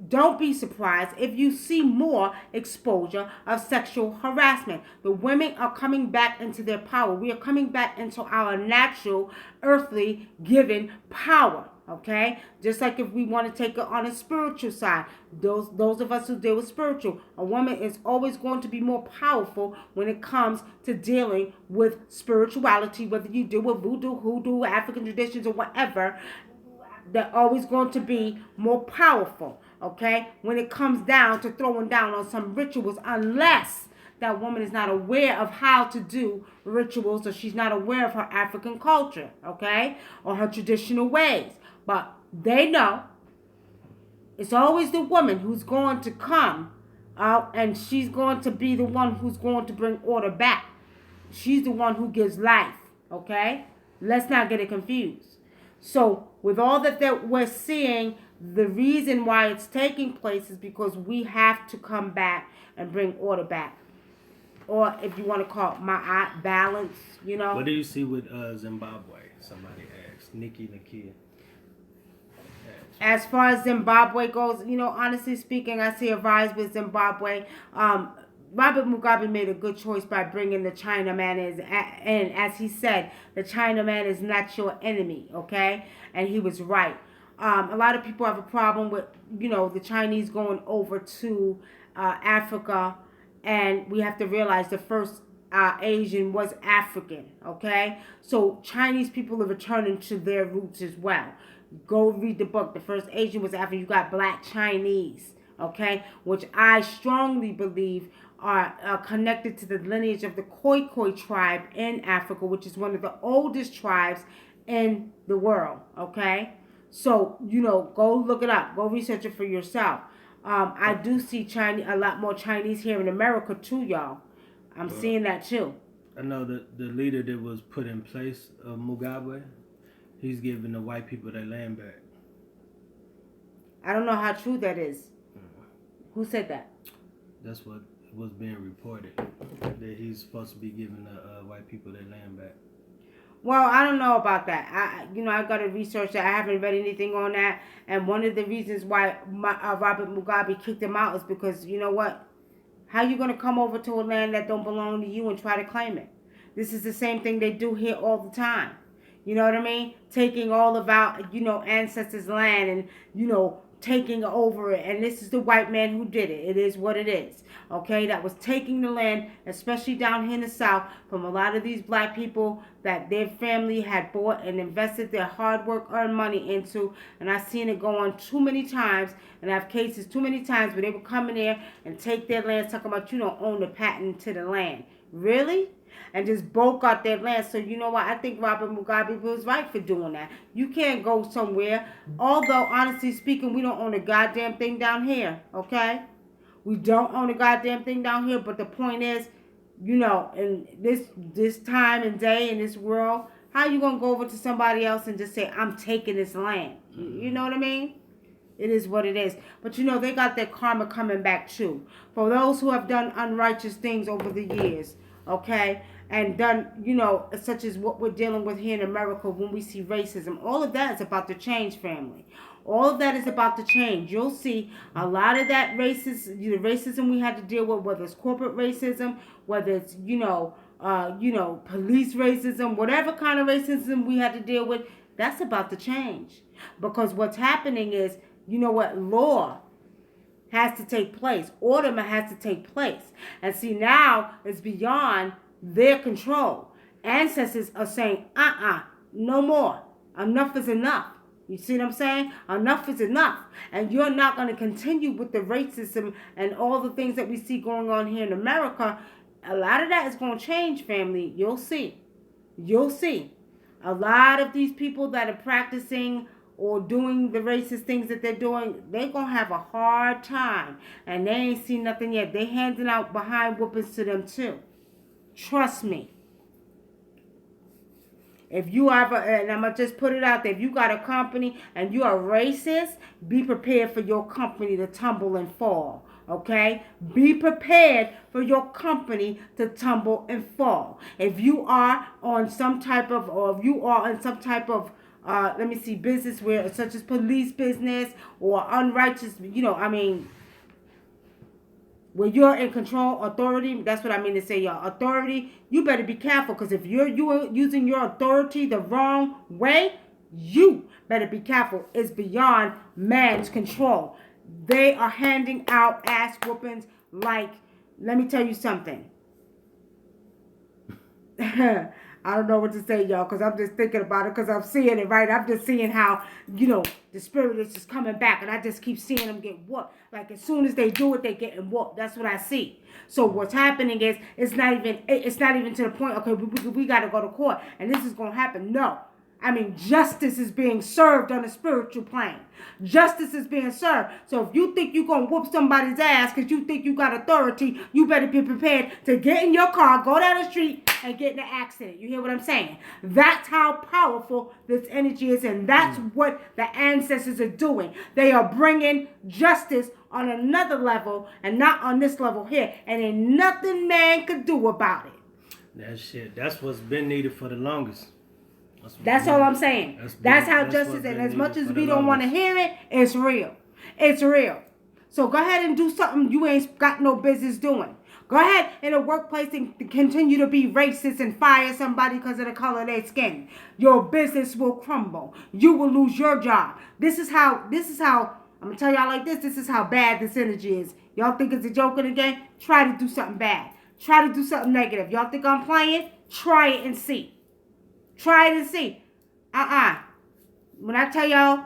Speaker 1: don't be surprised if you see more exposure of sexual harassment. The women are coming back into their power. We are coming back into our natural, earthly given power. Okay? Just like if we want to take it on a spiritual side, those of us who deal with spiritual, a woman is always going to be more powerful when it comes to dealing with spirituality, whether you deal with voodoo, hoodoo, African traditions, or whatever. They're always going to be more powerful, okay, when it comes down to throwing down on some rituals, unless that woman is not aware of how to do rituals, or she's not aware of her African culture, okay, or her traditional ways. But they know it's always the woman who's going to come out, and she's going to be the one who's going to bring order back. She's the one who gives life, okay? Let's not get it confused. So with all that we're seeing, the reason why it's taking place is because we have to come back and bring order back. Or if you want to call it balance,
Speaker 2: What do you see with Zimbabwe? Somebody asked. NICKY.
Speaker 1: As far as Zimbabwe goes, honestly speaking, I see a rise with Zimbabwe. Robert Mugabe made a good choice by bringing the Chinaman in. As he said, the Chinaman is not your enemy, okay? And he was right. A lot of people have a problem with, the Chinese going over to Africa. And we have to realize the first Asian was African, okay? So Chinese people are returning to their roots as well. Go read the book. The first Asian was African. You got Black Chinese, okay? Which I strongly believe are connected to the lineage of the Khoikhoi tribe in Africa, which is one of the oldest tribes in the world, okay? So, go look it up. Go research it for yourself. I do see a lot more Chinese here in America too, y'all. I'm seeing that too.
Speaker 2: I know that the leader that was put in place of Mugabe, he's giving the white people their land back.
Speaker 1: I don't know how true that is. Who said that?
Speaker 2: That's what was being reported, that he's supposed to be giving the white people their land back.
Speaker 1: Well, I don't know about that. I got to research that. I haven't read anything on that. And one of the reasons why Robert Mugabe kicked him out is because, you know what? How you going to come over to a land that don't belong to you and try to claim it? This is the same thing they do here all the time. You know what I mean? Taking all of our, ancestors' land and, taking over it. And this is the white man who did it. It is what it is. Okay? That was taking the land, especially down here in the South, from a lot of these black people that their family had bought and invested their hard work, earned money into. And I've seen it go on too many times. And I have cases too many times where they would come in there and take their land, talking about you don't own the patent to the land. Really? And just broke out their land. So you know what? I think Robert Mugabe was right for doing that. You can't go somewhere. Although, honestly speaking, we don't own a goddamn thing down here. Okay? We don't own a goddamn thing down here. But the point is, in this time and day in this world, how you going to go over to somebody else and just say, I'm taking this land? You know what I mean? It is what it is. But they got their karma coming back too. For those who have done unrighteous things over the years. Okay? And done, such as what we're dealing with here in America when we see racism. All of that is about to change, family. All of that is about to change. You'll see a lot of that racism we had to deal with, whether it's corporate racism, whether it's, police racism, whatever kind of racism we had to deal with, that's about to change. Because what's happening is, law has to take place. Order has to take place. And see, now it's beyond their control. Ancestors are saying, No more. Enough is enough. You see what I'm saying? Enough is enough. And you're not going to continue with the racism and all the things that we see going on here in America. A lot of that is going to change, family. You'll see. You'll see. A lot of these people that are practicing or doing the racist things that they're doing, they're going to have a hard time. And they ain't seen nothing yet. They handing out behind whoopings to them too. Trust me. If you ever, and I'm going to just put it out there, if you got a company and you are racist, be prepared for your company to tumble and fall. Okay? Be prepared for your company to tumble and fall. If you are on some type of, or if you are in some type of, business where, such as police business or unrighteous, when you're in control, authority, that's what I mean to say, y'all. Authority, you better be careful, because if you're using your authority the wrong way, you better be careful. It's beyond man's control. They are handing out ass whoopings like, let me tell you something. I don't know what to say, y'all, because I'm just thinking about it, because I'm seeing it, right? I'm just seeing how, the spirit is just coming back, and I just keep seeing them get whooped. Like, as soon as they do it, they getting whooped. That's what I see. So what's happening is, it's not even to the point, okay, we got to go to court, and this is going to happen. No. I mean, justice is being served on a spiritual plane. Justice is being served. So if you think you're going to whoop somebody's ass because you think you got authority, you better be prepared to get in your car, go down the street, and get in an accident. You hear what I'm saying? That's how powerful this energy is, and that's what the ancestors are doing. They are bringing justice on another level and not on this level here. And ain't nothing man could do about it.
Speaker 2: That's what's been needed for the longest.
Speaker 1: That's all I'm saying. That's how justice, and as much as we don't want to hear it, it's real. It's real. So go ahead and do something you ain't got no business doing. Go ahead in a workplace and continue to be racist and fire somebody because of the color of their skin. Your business will crumble. You will lose your job. This is how, I'm going to tell y'all like this is how bad this energy is. Y'all think it's a joke in the game? Try to do something bad. Try to do something negative. Y'all think I'm playing? Try it and see. Try it and see. When I tell y'all,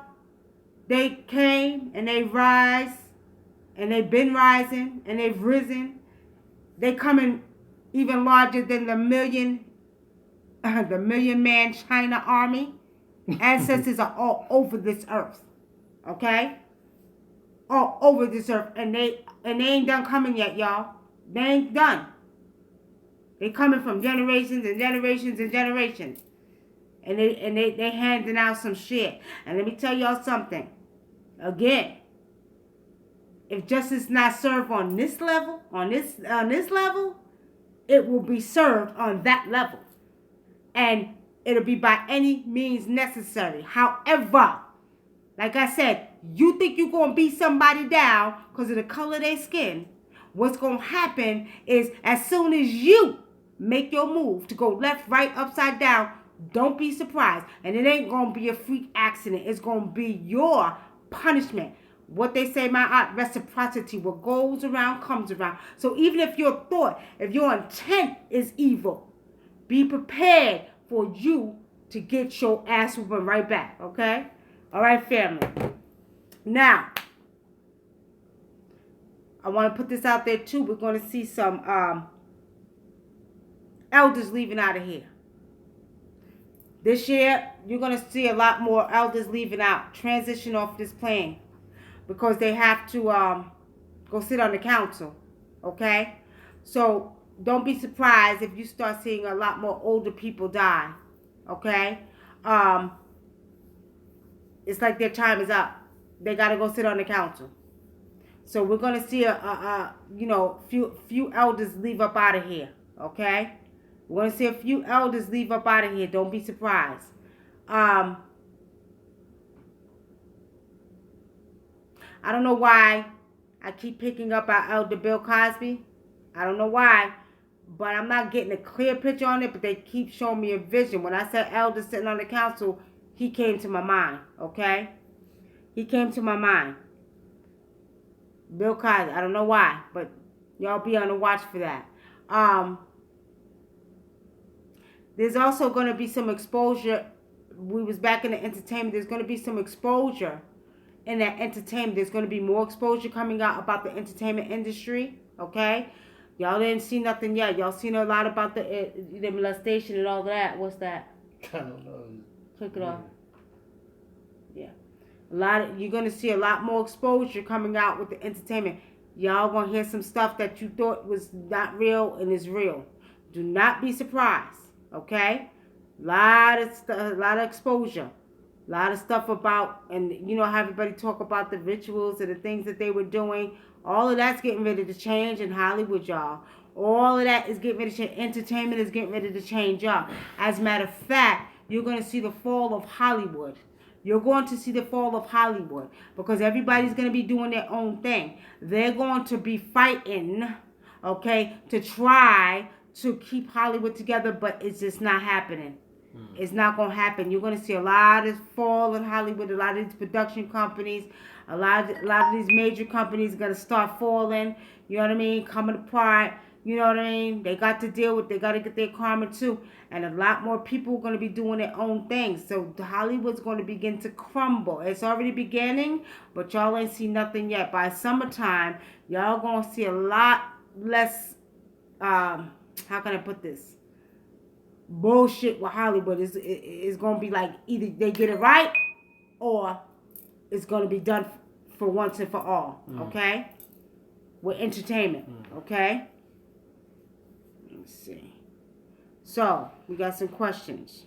Speaker 1: they came and they rise, and they've been rising, and they've risen. They coming even larger than the million man China army. Ancestors are all over this earth. Okay? All over this earth. And they ain't done coming yet, y'all. They ain't done. They coming from generations and generations and generations. And they handing out some shit. And let me tell y'all something. Again, if justice not served on this level, on this level, it will be served on that level. And it'll be by any means necessary. However, like I said, you think you're going to beat somebody down because of the color of their skin. What's going to happen is, as soon as you make your move to go left, right, upside down, don't be surprised. And it ain't going to be a freak accident. It's going to be your punishment. What they say, my aunt, reciprocity. What goes around comes around. So even if your intent is evil, be prepared for you to get your ass whooping right back. Okay? All right, family. Now, I want to put this out there too. We're going to see some elders leaving out of here. This year, you're going to see a lot more elders leaving out, transition off this plane, because they have to go sit on the council, okay? So don't be surprised if you start seeing a lot more older people die, okay? It's like their time is up. They got to go sit on the council. So we're going to see few elders leave up out of here, okay? We're going to see a few elders leave up out of here. Don't be surprised. I don't know why I keep picking up our elder Bill Cosby. I don't know why, but I'm not getting a clear picture on it, but they keep showing me a vision. When I said elder sitting on the council, he came to my mind, okay? He came to my mind. Bill Cosby. I don't know why, but y'all be on the watch for that. There's also going to be some exposure we was back in the entertainment. There's going to be some exposure in that entertainment. There's going to be more exposure coming out about the entertainment industry. Okay, y'all didn't see nothing yet. Y'all seen a lot about the molestation and all that. What's that?
Speaker 2: I don't know.
Speaker 1: Click it off. Yeah, you're going to see a lot more exposure coming out with the entertainment. Y'all going to hear some stuff that you thought was not real and is real. Do not be surprised. Okay, lot of exposure. A lot of stuff about, and you know how everybody talk about the rituals and the things that they were doing. All of that's getting ready to change in Hollywood, y'all. All of that is getting ready to change. Entertainment is getting ready to change, y'all. As a matter of fact, you're going to see the fall of Hollywood. You're going to see the fall of Hollywood because everybody's going to be doing their own thing. They're going to be fighting, okay, to try to keep Hollywood together, but it's just not happening. It's not going to happen. You're going to see a lot of fall in Hollywood. A lot of these production companies, a lot of these major companies are going to start falling. You know what I mean? Coming apart. You know what I mean? They got to deal with, they got to get their karma too. And a lot more people are going to be doing their own things. So Hollywood's going to begin to crumble. It's already beginning, but y'all ain't see nothing yet. By summertime, y'all going to see a lot less, how can I put this? Bullshit with Hollywood is going to be like either they get it right or it's going to be done for once and for all. Okay? With entertainment. Okay? Let's see. So, we got some questions.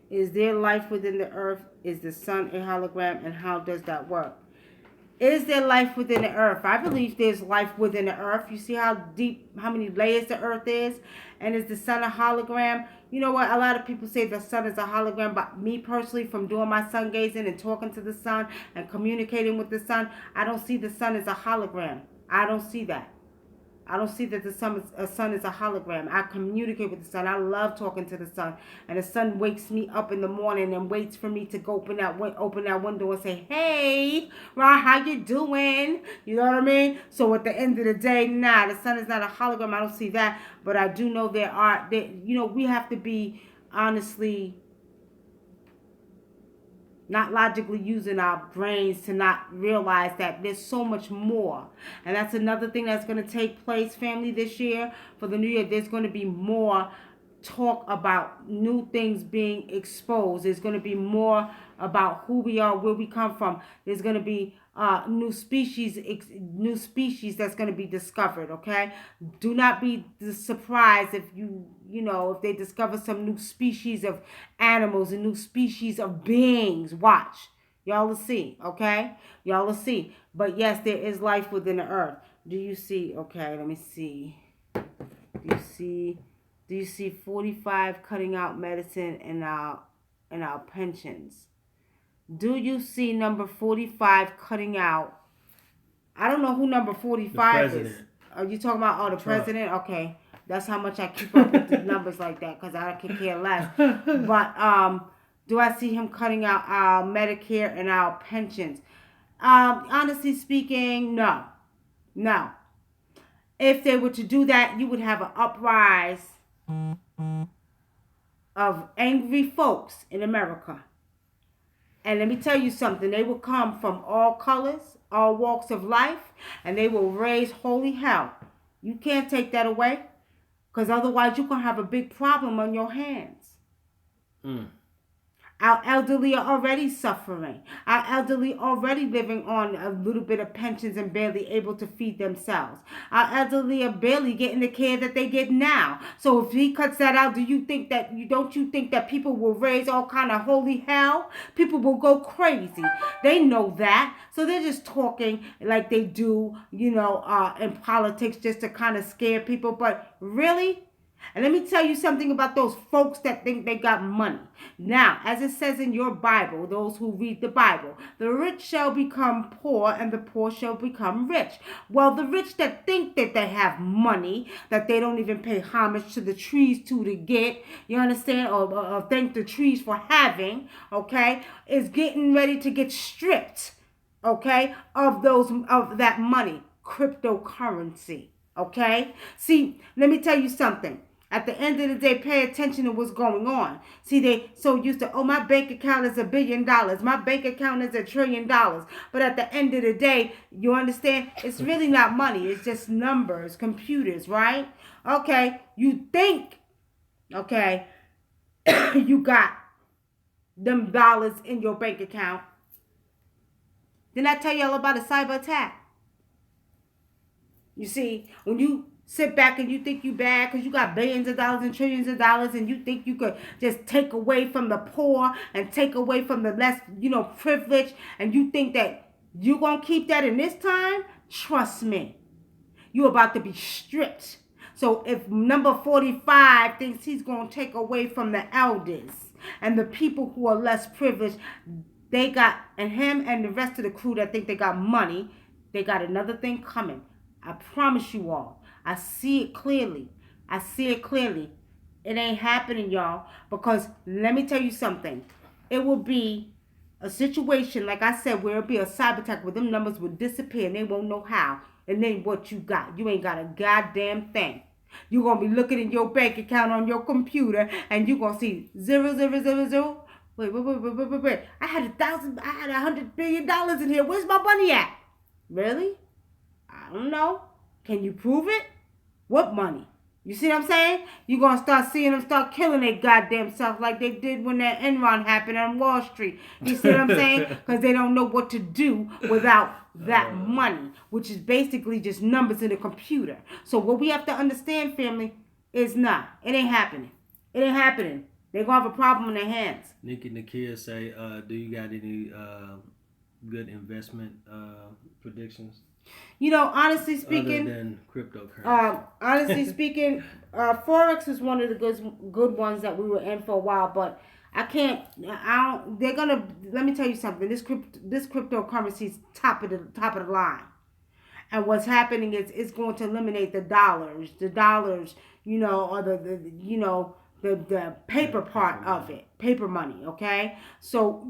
Speaker 1: Is there life within the earth? Is the sun a hologram? And how does that work? Is there life within the earth? I believe there's life within the earth. You see how deep, how many layers the earth is? And is the sun a hologram? You know what? A lot of people say the sun is a hologram. But me personally, from doing my sun gazing and talking to the sun and communicating with the sun, I don't see the sun as a hologram. I don't see that. I don't see that the sun is a hologram. I communicate with the sun. I love talking to the sun. And the sun wakes me up in the morning and waits for me to go open that window and say, hey, Ron, how you doing? You know what I mean? So at the end of the day, nah, the sun is not a hologram. I don't see that. But I do know we have to be honestly not logically using our brains to not realize that there's so much more. And that's another thing that's going to take place, family, this year. For the new year, there's going to be more talk about new things being exposed. There's going to be more about who we are, where we come from. There's going to be new species that's going to be discovered. Okay, do not be surprised if if they discover some new species of animals and new species of beings. Watch, y'all will see. Okay, y'all will see. But yes, there is life within the earth. Do you see? Okay, let me see. Do you see 45 cutting out medicine in our pensions? Do you see number 45 cutting out? I don't know who number 45 is. Are you talking about the president? Okay. That's how much I keep up with the numbers like that because I could care less. But do I see him cutting out our Medicare and our pensions? Honestly speaking, no. No. If they were to do that, you would have an uprise of angry folks in America. And let me tell you something. They will come from all colors, all walks of life, and they will raise holy hell. You can't take that away because otherwise you're going to have a big problem on your hands. Our elderly are already suffering. Our elderly already living on a little bit of pensions and barely able to feed themselves. Our elderly are barely getting the care that they get now. So if he cuts that out, don't you think that people will raise all kind of holy hell? People will go crazy. They know that. So they're just talking like they do, in politics just to kind of scare people. But really? And let me tell you something about those folks that think they got money. Now, as it says in your Bible, those who read the Bible, the rich shall become poor and the poor shall become rich. Well, the rich that think that they have money, that they don't even pay homage to the trees to get, you understand, or thank the trees for having, okay, is getting ready to get stripped, okay, of that money, cryptocurrency, okay? See, let me tell you something. At the end of the day, pay attention to what's going on. See, they so used to, oh, my bank account is $1 billion. My bank account is $1 trillion. But at the end of the day, you understand, it's really not money. It's just numbers, computers, right? Okay, you think, okay, you got them dollars in your bank account. Didn't I tell y'all about a cyber attack? You see, when you sit back and you think you bad because you got billions of dollars and trillions of dollars and you think you could just take away from the poor and take away from the less, privileged, and you think that you're going to keep that in this time, trust me, you're about to be stripped. So if number 45 thinks he's going to take away from the elders and the people who are less privileged, they got, and him and the rest of the crew that think they got money, they got another thing coming. I promise you all. I see it clearly. It ain't happening, y'all. Because let me tell you something. It will be a situation, like I said, where it'll be a cyber attack where them numbers will disappear and they won't know how. And then what you got? You ain't got a goddamn thing. You're going to be looking in your bank account on your computer and you're going to see 0, 0, 0, 0. Wait. I had $100 billion in here. Where's my money at? Really? I don't know. Can you prove it? What money? You see what I'm saying? You're going to start seeing them start killing their goddamn self like they did when that Enron happened on Wall Street. You see what I'm saying? Because they don't know what to do without that money, which is basically just numbers in a computer. So what we have to understand, family, is it ain't happening. It ain't happening. They're going to have a problem in their hands.
Speaker 2: Nikki Nakia say, do you got any good investment predictions?
Speaker 1: Honestly speaking,
Speaker 2: other than cryptocurrency.
Speaker 1: Forex is one of the good ones that we were in for a while, but let me tell you something. This cryptocurrency is top of the line. And what's happening is it's going to eliminate the dollars, or the paper part of it, paper money, okay? So,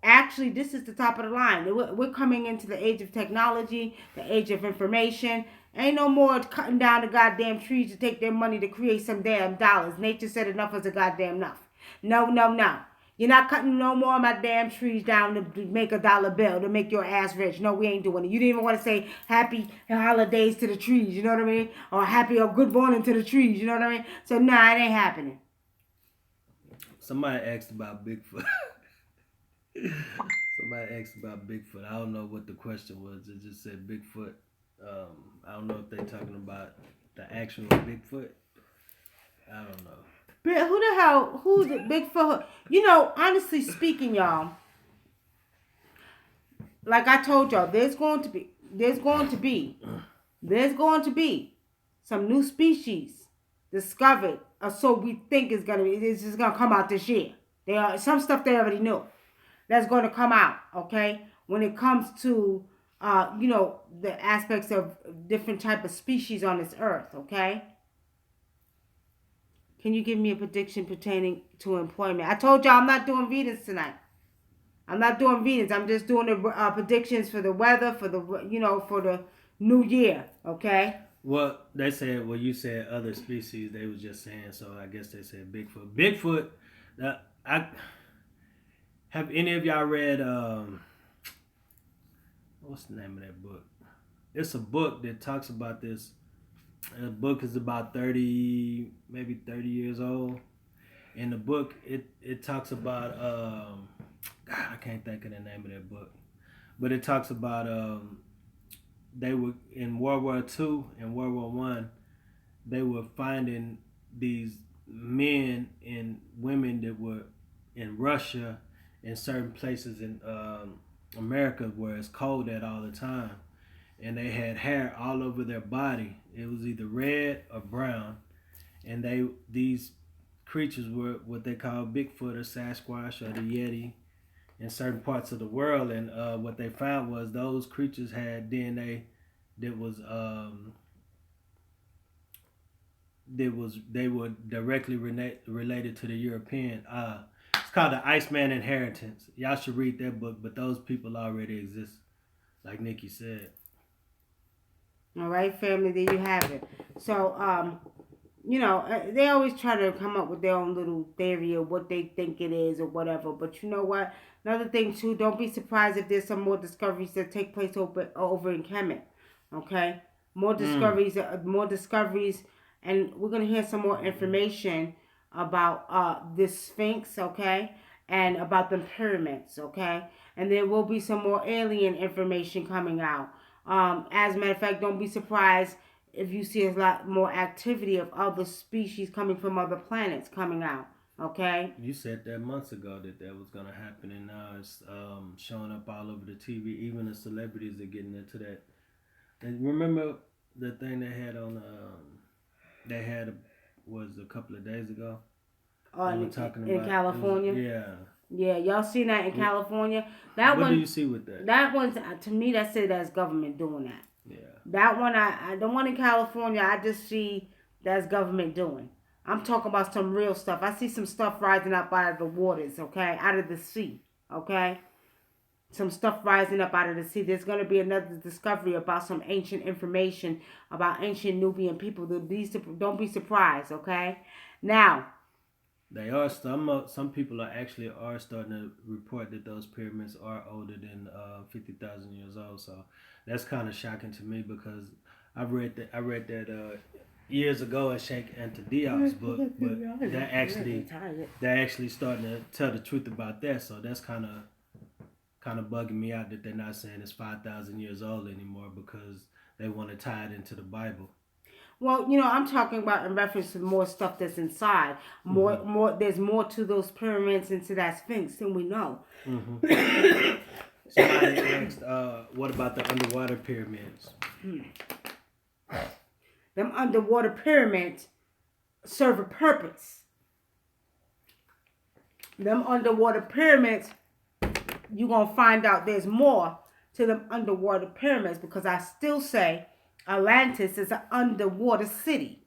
Speaker 1: actually, this is the top of the line. We're coming into the age of technology, the age of information. Ain't no more cutting down the goddamn trees to take their money to create some damn dollars. Nature said enough is a goddamn enough. No. You're not cutting no more of my damn trees down to make a dollar bill, to make your ass rich. No, we ain't doing it. You didn't even want to say happy holidays to the trees, you know what I mean? Or happy or good morning to the trees, you know what I mean? So, it ain't happening.
Speaker 2: Somebody asked about Bigfoot. I don't know what the question was. It just said Bigfoot. I don't know if they're talking about the actual Bigfoot. I don't know.
Speaker 1: Who's the Bigfoot? Honestly speaking, y'all, like I told y'all, there's going to be some new species discovered, or so we think it's just gonna come out this year. There are some stuff they already knew that's going to come out, okay? When it comes to, the aspects of different type of species on this earth, okay? Can you give me a prediction pertaining to employment? I told y'all I'm not doing Venus tonight. I'm not doing Venus. I'm just doing the predictions for the weather, for the new year, okay?
Speaker 2: Well, they said, you said other species. They was just saying, so I guess they said Bigfoot. Bigfoot, have any of y'all read, what's the name of that book? It's a book that talks about this. The book is about 30 years old. In the book, it talks about, I can't think of the name of that book. But it talks about, they were, in World War II and World War I, they were finding these men and women that were in Russia, in certain places in America where it's cold at all the time, and they had hair all over their body. It was either red or brown, and these creatures were what they call Bigfoot or Sasquatch or the Yeti in certain parts of the world. And what they found was those creatures had DNA that was they were directly related to the European. It's called The Iceman Inheritance. Y'all should read that book, but those people already exist, like Nikki said.
Speaker 1: All right, family, there you have it. So, they always try to come up with their own little theory of what they think it is or whatever. But you know what? Another thing too, don't be surprised if there's some more discoveries that take place over in Kemet. Okay, more discoveries, and we're gonna hear some more information about this Sphinx. Okay, and about the pyramids. Okay, and there will be some more alien information coming out. As a matter of fact, don't be surprised if you see a lot more activity of other species coming from other planets coming out. Okay.
Speaker 2: You said that months ago that was gonna happen, and now it's showing up all over the TV. Even the celebrities are getting into that. And remember the thing they had on they had was a couple of days ago. They were talking
Speaker 1: in
Speaker 2: about
Speaker 1: California.
Speaker 2: Yeah.
Speaker 1: Yeah, y'all seen that in California?
Speaker 2: What do you see with that?
Speaker 1: That one, to me, that say that's government doing that.
Speaker 2: Yeah.
Speaker 1: That one, the one in California, I just see that's government doing. I'm talking about some real stuff. I see some stuff rising up out of the waters, okay? Out of the sea, okay? Some stuff rising up out of the sea. There's going to be another discovery about some ancient information about ancient Nubian people. Don't be surprised, okay? Now,
Speaker 2: they are some people are starting to report that those pyramids are older than 50,000 years old. So that's kind of shocking to me because I read that years ago in Sheikh Anta Diop's book, but they're actually starting to tell the truth about that. So that's kind of bugging me out that they're not saying it's 5,000 years old anymore because they want to tie it into the Bible.
Speaker 1: Well, I'm talking about in reference to more stuff that's inside. There's more to those pyramids and to that Sphinx than we know.
Speaker 2: Mm-hmm. Somebody asked, what about the underwater pyramids?
Speaker 1: Them underwater pyramids serve a purpose. Them underwater pyramids, you're going to find out there's more to them underwater pyramids because I still say Atlantis is an underwater city.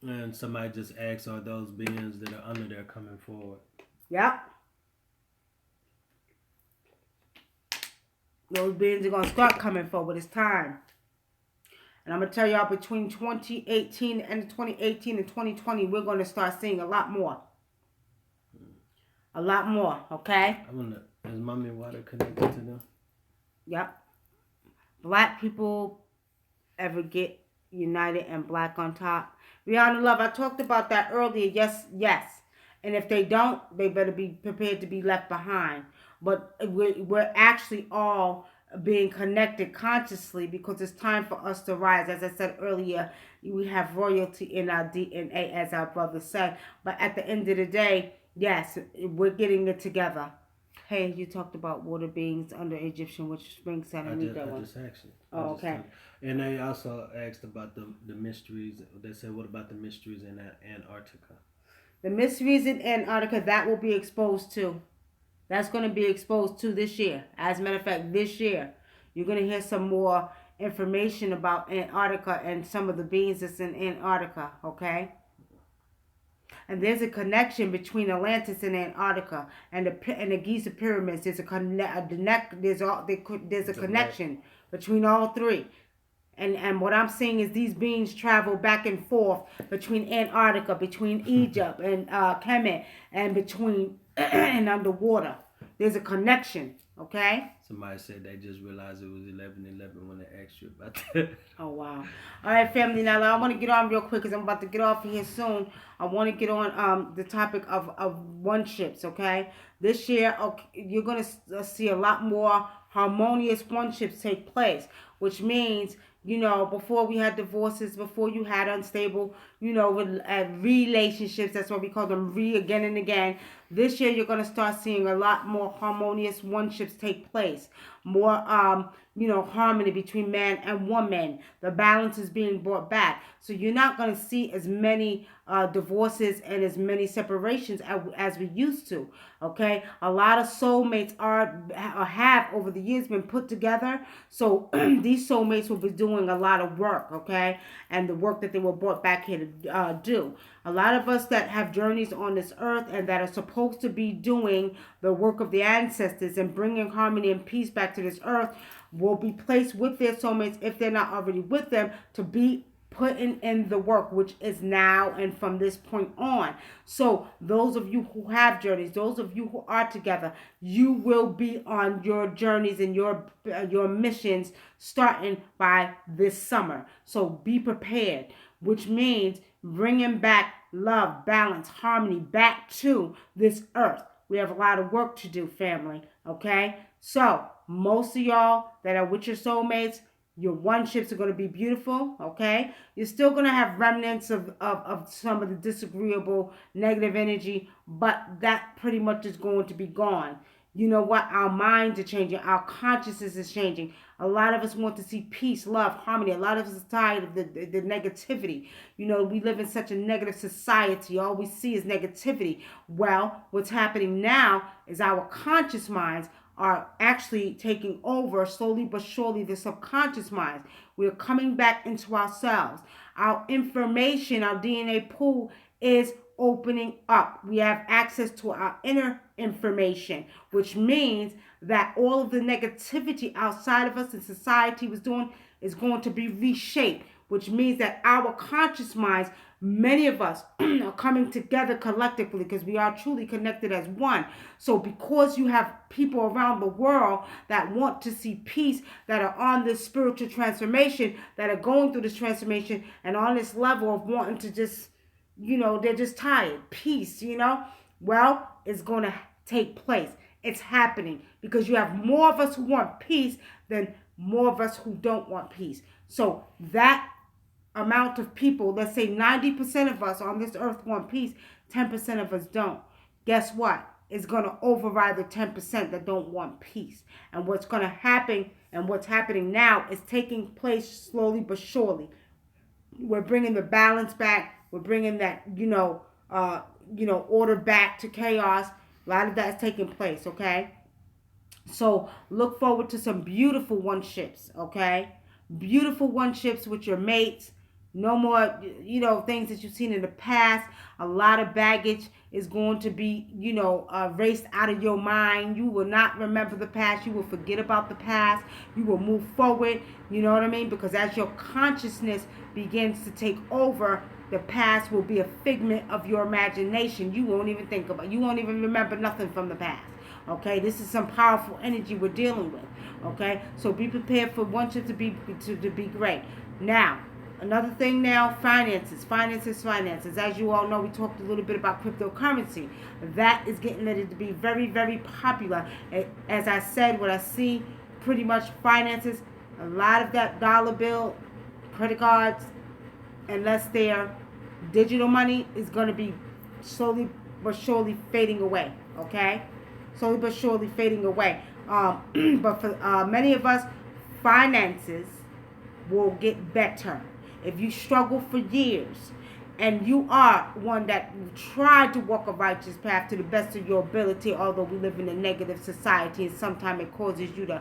Speaker 2: And somebody just asked, are those beings that are under there coming forward?
Speaker 1: Yep. Those beings are going to start coming forward. It's time. And I'm going to tell y'all between 2018 and 2020, we're going to start seeing a lot more. A lot more, okay?
Speaker 2: Is Mommy Water connected to them?
Speaker 1: Yep. Black people ever get united and black on top. Rihanna Love, I talked about that earlier. Yes. And if they don't, they better be prepared to be left behind. But we're actually all being connected consciously because it's time for us to rise. As I said earlier, we have royalty in our DNA, as our brother said. But at the end of the day, yes, we're getting it together. Hey, you talked about water beings under Egyptian, which brings that
Speaker 2: I just asked you.
Speaker 1: Oh, okay.
Speaker 2: And they also asked about the mysteries. They said, what about the mysteries in Antarctica?
Speaker 1: The mysteries in Antarctica, that will be exposed too. That's going to be exposed too this year. As a matter of fact, this year, you're going to hear some more information about Antarctica and some of the beings that's in Antarctica, okay? And there's a connection between Atlantis and Antarctica and the Giza pyramids. There's a connection between all three. And what I'm saying is these beings travel back and forth between Antarctica, between Egypt and Kemet, and between and underwater. There's a connection, okay?
Speaker 2: Somebody said they just realized it was 11:11 when they asked you about that.
Speaker 1: Oh, wow. All right, family. Now, I want to get on real quick because I'm about to get off here soon. I want to get on the topic of one ships, okay? This year, you're going to see a lot more harmonious one ships take place, which means, before we had divorces, before you had unstable, relationships, that's what we call them, again and again. This year, you're going to start seeing a lot more harmonious one ships take place. More, harmony between man and woman. The balance is being brought back. So you're not going to see as many divorces and as many separations as we used to, okay? A lot of soulmates have over the years been put together. So these soulmates will be doing a lot of work, okay? And the work that they were brought back here to do. A lot of us that have journeys on this earth and that are supposed to be doing the work of the ancestors and bringing harmony and peace back to this earth will be placed with their soulmates if they're not already with them to be putting in the work, which is now and from this point on. So those of you who have journeys, those of you who are together, you will be on your journeys and your missions starting by this summer. So be prepared, which means bringing back love, balance, harmony back to this earth. We have a lot of work to do, family. Okay? So most of y'all that are with your soulmates, your one ships are going to be beautiful, okay? You're still going to have remnants of some of the disagreeable negative energy, but that pretty much is going to be gone. You know what? Our minds are changing. Our consciousness is changing. A lot of us want to see peace, love, harmony. A lot of us are tired of the negativity. You know, we live in such a negative society. All we see is negativity. Well, what's happening now is our conscious minds are actually taking over slowly but surely the subconscious minds. We're coming back into ourselves. Our information, our DNA pool is opening up. We have access to our inner information, which means that all of the negativity outside of us and society was doing is going to be reshaped, which means that our conscious minds, many of us are coming together collectively because we are truly connected as one. So because you have people around the world that want to see peace, that are on this spiritual transformation, that are going through this transformation and on this level of wanting to just, you know, they're just tired. Peace, you know? Well, it's going to take place. It's happening because you have more of us who want peace than more of us who don't want peace. So that amount of people, let's say 90% of us on this earth want peace, 10% of us don't. Guess what? It's going to override the 10% that don't want peace. And what's going to happen and what's happening now is taking place slowly but surely. We're bringing the balance back. We're bringing that, order back to chaos. A lot of that is taking place, okay? So look forward to some beautiful one ships, okay? Beautiful one ships with your mates. No more, things that you've seen in the past. A lot of baggage is going to be, erased out of your mind. You will not remember the past. You will forget about the past. You will move forward. You know what I mean? Because as your consciousness begins to take over, the past will be a figment of your imagination. You won't even think about it. You won't even remember nothing from the past. Okay, this is some powerful energy we're dealing with. Okay, so be prepared for one ship to be great. Now, another thing now, finances. As you all know, we talked a little bit about cryptocurrency. That is getting ready to be very, very popular. As I said, what I see, pretty much finances, a lot of that dollar bill, credit cards, unless they're digital money, is going to be slowly but surely fading away. Okay, slowly but surely fading away. But for many of us, finances will get better. If you struggle for years and you are one that tried to walk a righteous path to the best of your ability, although we live in a negative society and sometimes it causes you to,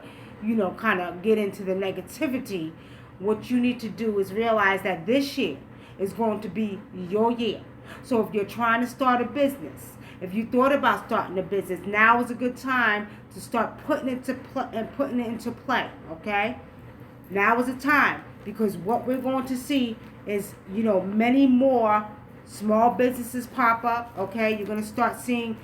Speaker 1: kind of get into the negativity, what you need to do is realize that this year is going to be your year. So if you're trying to start a business, if you thought about starting a business, now is a good time to start putting it into play, okay? Now is the time, because what we're going to see is, many more small businesses pop up, okay? You're going to start seeing,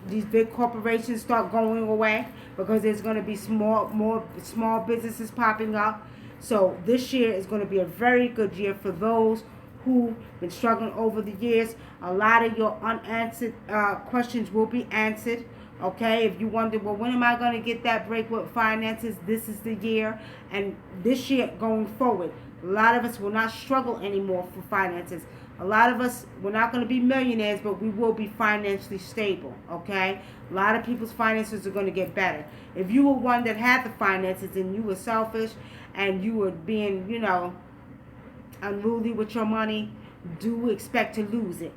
Speaker 1: these big corporations start going away because there's going to be more small businesses popping up. So this year is going to be a very good year for those who've been struggling over the years. A lot of your unanswered questions will be answered. Okay, if you wonder, well, when am I going to get that break with finances? This is the year. And this year going forward, a lot of us will not struggle anymore for finances. A lot of us, we're not going to be millionaires, but we will be financially stable. Okay, a lot of people's finances are going to get better. If you were one that had the finances and you were selfish and you were being, unruly with your money, do expect to lose it.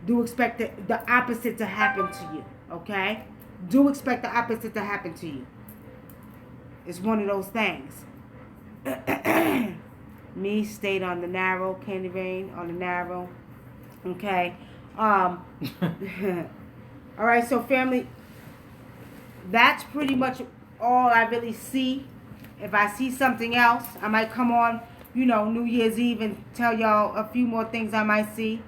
Speaker 1: Do expect the opposite to happen to you. Okay? Do expect the opposite to happen to you. It's one of those things. Me stayed on the narrow, Candy Rain, on the narrow. Okay? All right, so family, that's pretty much all I really see. If I see something else, I might come on, New Year's Eve and tell y'all a few more things I might see.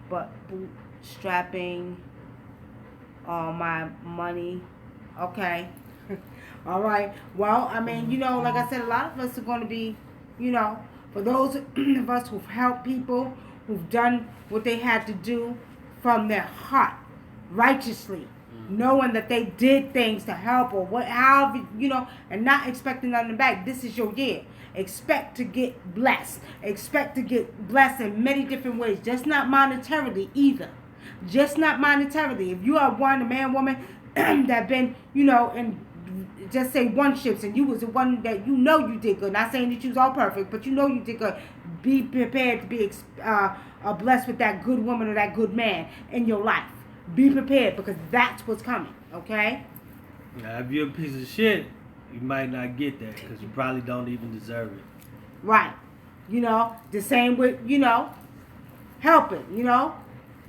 Speaker 1: But bootstrapping all my money. Okay. All right. Well, I mean, like I said, a lot of us are going to be, for those of us who've helped people, who've done what they had to do from their heart, righteously, knowing that they did things to help or however, and not expecting nothing back. This is your year. Expect to get blessed. Expect to get blessed in many different ways, just not monetarily either. Just not monetarily. If you are a man, woman that been, in just say one ships and you was the one that you did good. Not saying that you was all perfect, but you did good. Be prepared to be blessed with that good woman or that good man in your life. Be prepared because that's what's coming. Okay.
Speaker 2: Now, if you're a piece of shit, you might not get that because you probably don't even deserve it.
Speaker 1: Right. The same with helping.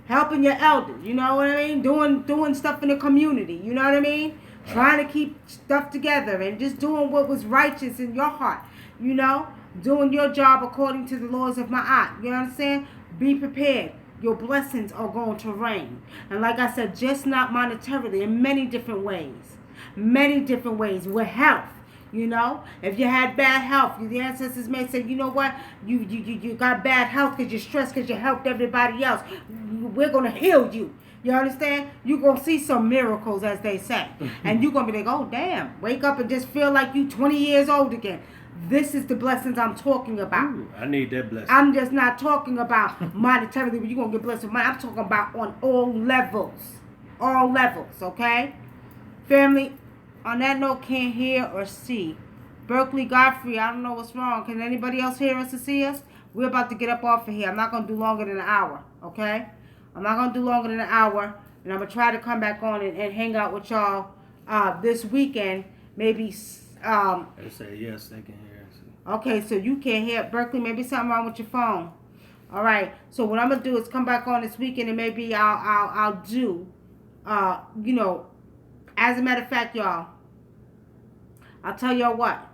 Speaker 1: Helping your elders. You know what I mean? Doing stuff in the community. You know what I mean? Trying to keep stuff together and just doing what was righteous in your heart. Doing your job according to the laws of Ma'at. You understand? Be prepared. Your blessings are going to rain. And like I said, just not monetarily, in many different ways. Many different ways. With health. If you had bad health, the ancestors may say, you know what? You got bad health because you're stressed because you helped everybody else. We're going to heal you. You understand? You're going to see some miracles, as they say. And you're going to be like, oh, damn. Wake up and just feel like you 20 years old again. This is the blessings I'm talking about.
Speaker 2: Ooh, I need that blessing.
Speaker 1: I'm just not talking about monetarily, but you're going to get blessed with money. I'm talking about on all levels. All levels, okay? Family, on that note, can't hear or see. Berkeley Godfrey, I don't know what's wrong. Can anybody else hear us or see us? We're about to get up off of here. I'm not going to do longer than an hour, okay? I'm not going to do longer than an hour. And I'm going to try to come back on and hang out with y'all this weekend. Maybe...
Speaker 2: They say yes, they can hear us.
Speaker 1: Okay, so you can't hear Berkeley. Maybe something wrong with your phone. All right. So what I'm gonna do is come back on this weekend, and maybe I'll do, as a matter of fact, y'all. I'll tell y'all what.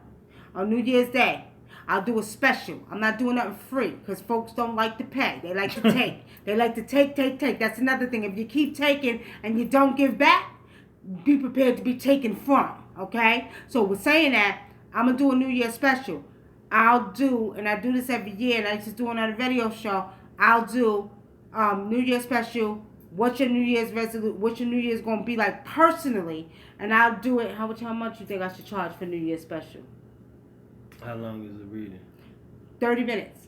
Speaker 1: On New Year's Day, I'll do a special. I'm not doing nothing free because folks don't like to pay. They like to take. They like to take. That's another thing. If you keep taking and you don't give back, be prepared to be taken from. Okay? So with saying that, I'm going to do a New Year's special. I'll do, and I do this every year, and I used to do it on a radio show. I'll do New Year's special. What's your New Year's resolution? What's your New Year's going to be like personally? And I'll do it. How much you think I should charge for New Year's special?
Speaker 2: How long is the reading?
Speaker 1: 30 minutes.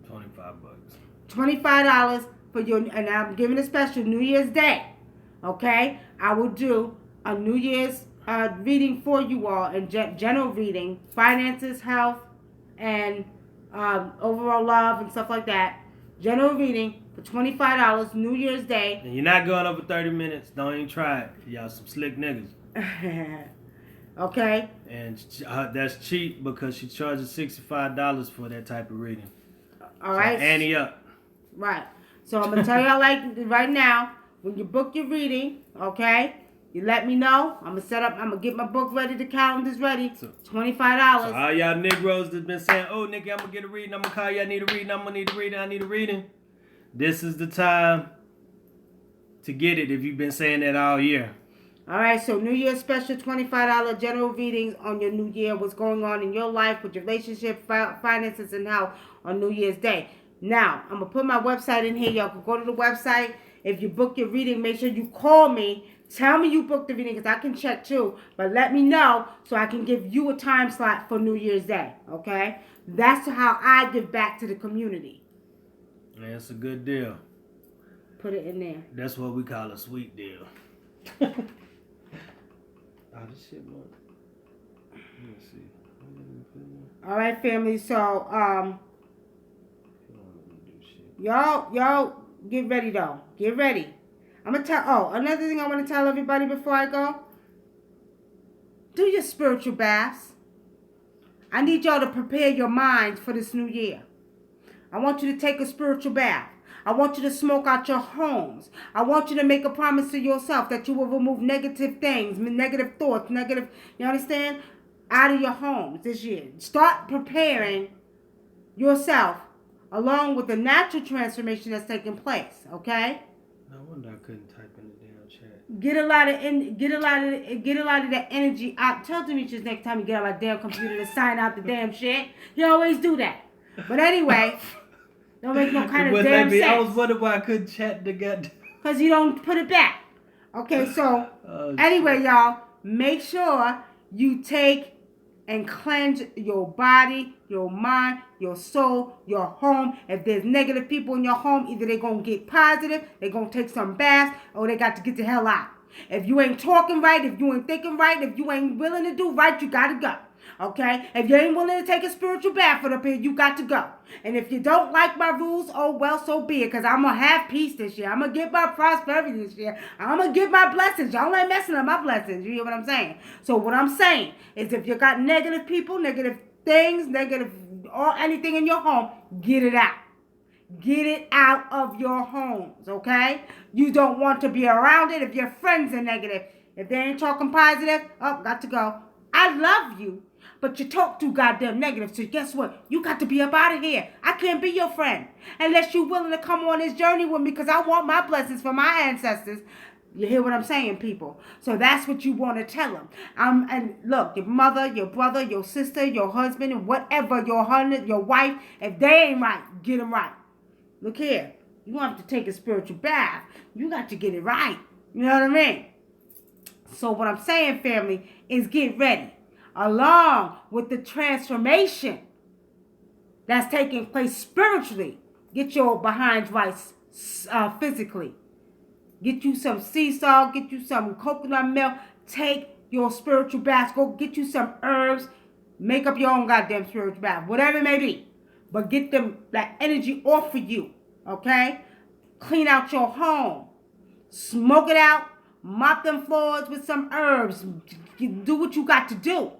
Speaker 2: $25.
Speaker 1: $25 for your, and I'm giving a special New Year's Day. Okay? I will do a New Year's reading for you all, and general reading, finances, health, and overall love and stuff like that. General reading for $25, New Year's Day.
Speaker 2: And you're not going over 30 minutes. Don't even try it. Y'all some slick niggas.
Speaker 1: Okay.
Speaker 2: And that's cheap because she charges $65 for that type of reading.
Speaker 1: All right.
Speaker 2: So ante up.
Speaker 1: Right. So I'm gonna tell y'all like right now, when you book your reading, okay, you let me know. I'm gonna get my book ready, the calendar's ready. $25.
Speaker 2: So all y'all Negroes that's been saying, oh, Nicky, I'm gonna get a reading, I'm gonna call you, I need a reading, I'm gonna need a reading, I need a reading. This is the time to get it if you've been saying that all year.
Speaker 1: All right, so New Year's special, $25 general readings on your New Year, what's going on in your life with your relationship, finances, and health on New Year's Day. Now, I'm going to put my website in here. Y'all can go to the website. If you book your reading, make sure you call me. Tell me you booked the reading because I can check too. But let me know so I can give you a time slot for New Year's Day. Okay? That's how I give back to the community.
Speaker 2: Man, it's a good deal.
Speaker 1: Put it in there.
Speaker 2: That's what we call a sweet deal. This shit, man. Let's see.
Speaker 1: All right, family. So, y'all get ready though. Get ready. I'm gonna tell. Oh, another thing I want to tell everybody before I go. Do your spiritual baths. I need y'all to prepare your minds for this new year. I want you to take a spiritual bath. I want you to smoke out your homes. I want you to make a promise to yourself that you will remove negative things, negative thoughts, you understand, out of your homes this year. Start preparing yourself along with the natural transformation that's taking place, okay?
Speaker 2: No wonder I couldn't type in the damn chat.
Speaker 1: Get a lot of that energy out. Tell Demetrius next time you get on my damn computer to sign out the damn shit. You always do that. But anyway, don't make no kind of damn sense.
Speaker 2: I was wondering why I couldn't chat together.
Speaker 1: Because you don't put it back. Okay, so anyway, y'all, make sure you take and cleanse your body, your mind, your soul, your home. If there's negative people in your home, either they're going to get positive, they're going to take some baths, or they got to get the hell out. If you ain't talking right, if you ain't thinking right, if you ain't willing to do right, you got to go. Okay? If you ain't willing to take a spiritual bath for the pig, you got to go. And if you don't like my rules, oh, well, so be it. Because I'm going to have peace this year. I'm going to get my prosperity this year. I'm going to get my blessings. Y'all ain't messing up my blessings. You hear what I'm saying? So what I'm saying is if you got negative people, negative things, negative or anything in your home, get it out. Get it out of your homes, okay? You don't want to be around it if your friends are negative. If they ain't talking positive, oh, got to go. I love you. But you talk too goddamn negative, so guess what? You got to be up out of here. I can't be your friend unless you're willing to come on this journey with me because I want my blessings for my ancestors. You hear what I'm saying, people? So that's what you want to tell them. And look, your mother, your brother, your sister, your husband, and whatever, your wife, if they ain't right, get them right. Look here. You don't have to take a spiritual bath. You got to get it right. You know what I mean? So what I'm saying, family, is get ready. Along with the transformation that's taking place spiritually. Get your behinds right physically. Get you some sea salt. Get you some coconut milk. Take your spiritual bath. Go get you some herbs. Make up your own goddamn spiritual bath. Whatever it may be. But get that energy off of you. Okay? Clean out your home. Smoke it out. Mop them floors with some herbs. Do what you got to do.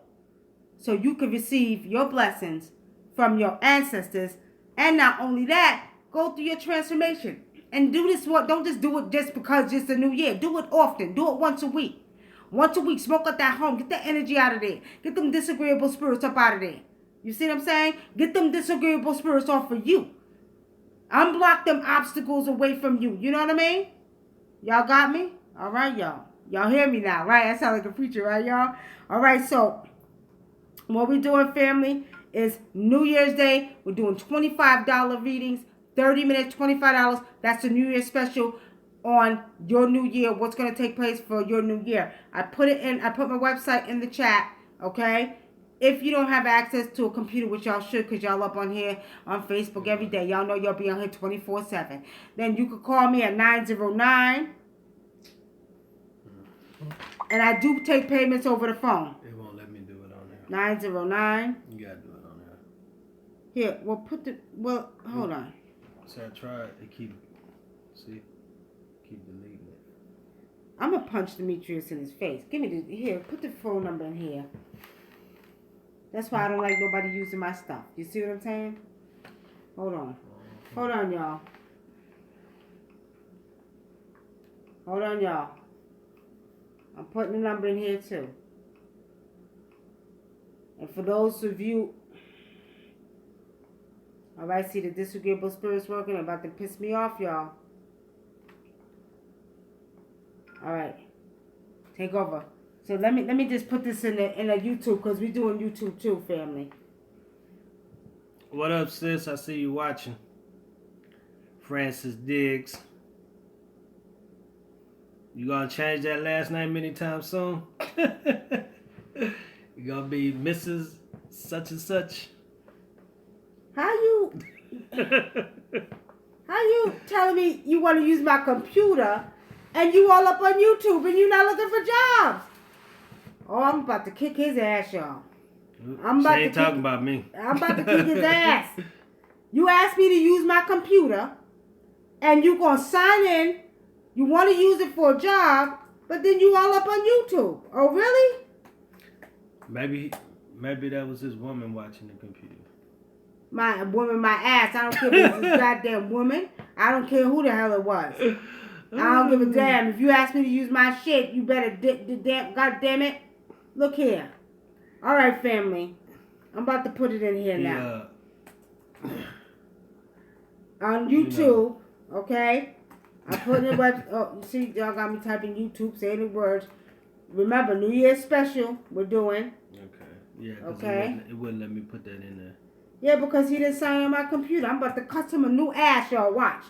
Speaker 1: So you can receive your blessings from your ancestors. And not only that, go through your transformation. And do this, don't just do it just because it's a new year. Do it often. Do it once a week. Once a week, smoke up that home. Get the energy out of there. Get them disagreeable spirits up out of there. You see what I'm saying? Get them disagreeable spirits off of you. Unblock them obstacles away from you. You know what I mean? Y'all got me? All right, y'all. Y'all hear me now, right? I sound like a preacher, right, y'all? All right, so what we're doing, family, is New Year's Day. We're doing $25 readings, 30 minutes, $25. That's a New Year's special on your new year. What's going to take place for your new year? I put my website in the chat, okay? If you don't have access to a computer, which y'all should because y'all up on here on Facebook every day. Y'all know y'all be on here 24/7. Then you could call me at 909. And I do take payments over the phone.
Speaker 2: It won't let me do it on there.
Speaker 1: 909.
Speaker 2: You gotta do it on there.
Speaker 1: Here, hold on.
Speaker 2: See, I tried. It keep deleting it.
Speaker 1: I'm gonna punch Demetrius in his face. Here, put the phone number in here. That's why I don't like nobody using my stuff. You see what I'm saying? Hold on. Hold on, y'all. Hold on, y'all. I'm putting the number in here too. And for those of you, all right, see the disagreeable spirits working, about to piss me off, y'all. All right, take over. So let me just put this in the YouTube because we're doing YouTube too, family.
Speaker 2: What up, sis? I see you watching. Francis Diggs. You gonna change that last name anytime soon? You gonna be Mrs. Such and Such?
Speaker 1: How you telling me you want to use my computer and you all up on YouTube and you not looking for jobs? Oh, I'm about to kick his ass, y'all.
Speaker 2: She ain't talking about me.
Speaker 1: I'm about to kick his ass. You asked me to use my computer and you gonna sign in. You want to use it for a job, but then you all up on YouTube. Oh, really?
Speaker 2: Maybe that was his woman watching the computer.
Speaker 1: My woman, my ass. I don't care if it's this goddamn woman. I don't care who the hell it was. I don't give a damn. If you ask me to use my shit, you better, God damn it. Look here. All right, family. I'm about to put it in here now. On YouTube, okay? I put in the web. Oh, you see, y'all got me typing YouTube, saying the words. Remember, New Year's special we're doing.
Speaker 2: Okay. Yeah.
Speaker 1: Okay.
Speaker 2: It wouldn't let me put that in there.
Speaker 1: Yeah, because he didn't sign on my computer. I'm about to custom a new ass, y'all. Watch.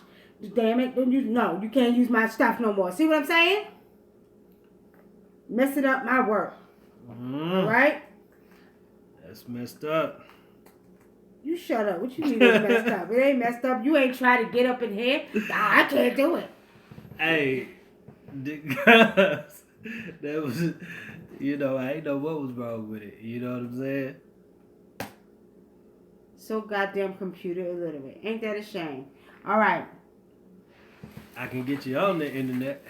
Speaker 1: Damn it. Don't you know. You can't use my stuff no more. See what I'm saying? Messing up my work. Alright?
Speaker 2: That's messed up.
Speaker 1: You shut up. What you mean it's messed up? It ain't messed up. You ain't trying to get up in here. Nah, I can't do it.
Speaker 2: Hey, because that was, you know, I ain't know what was wrong with it. You know what I'm saying?
Speaker 1: So goddamn computer illiterate. Ain't that a shame? Alright.
Speaker 2: I can get you on the internet.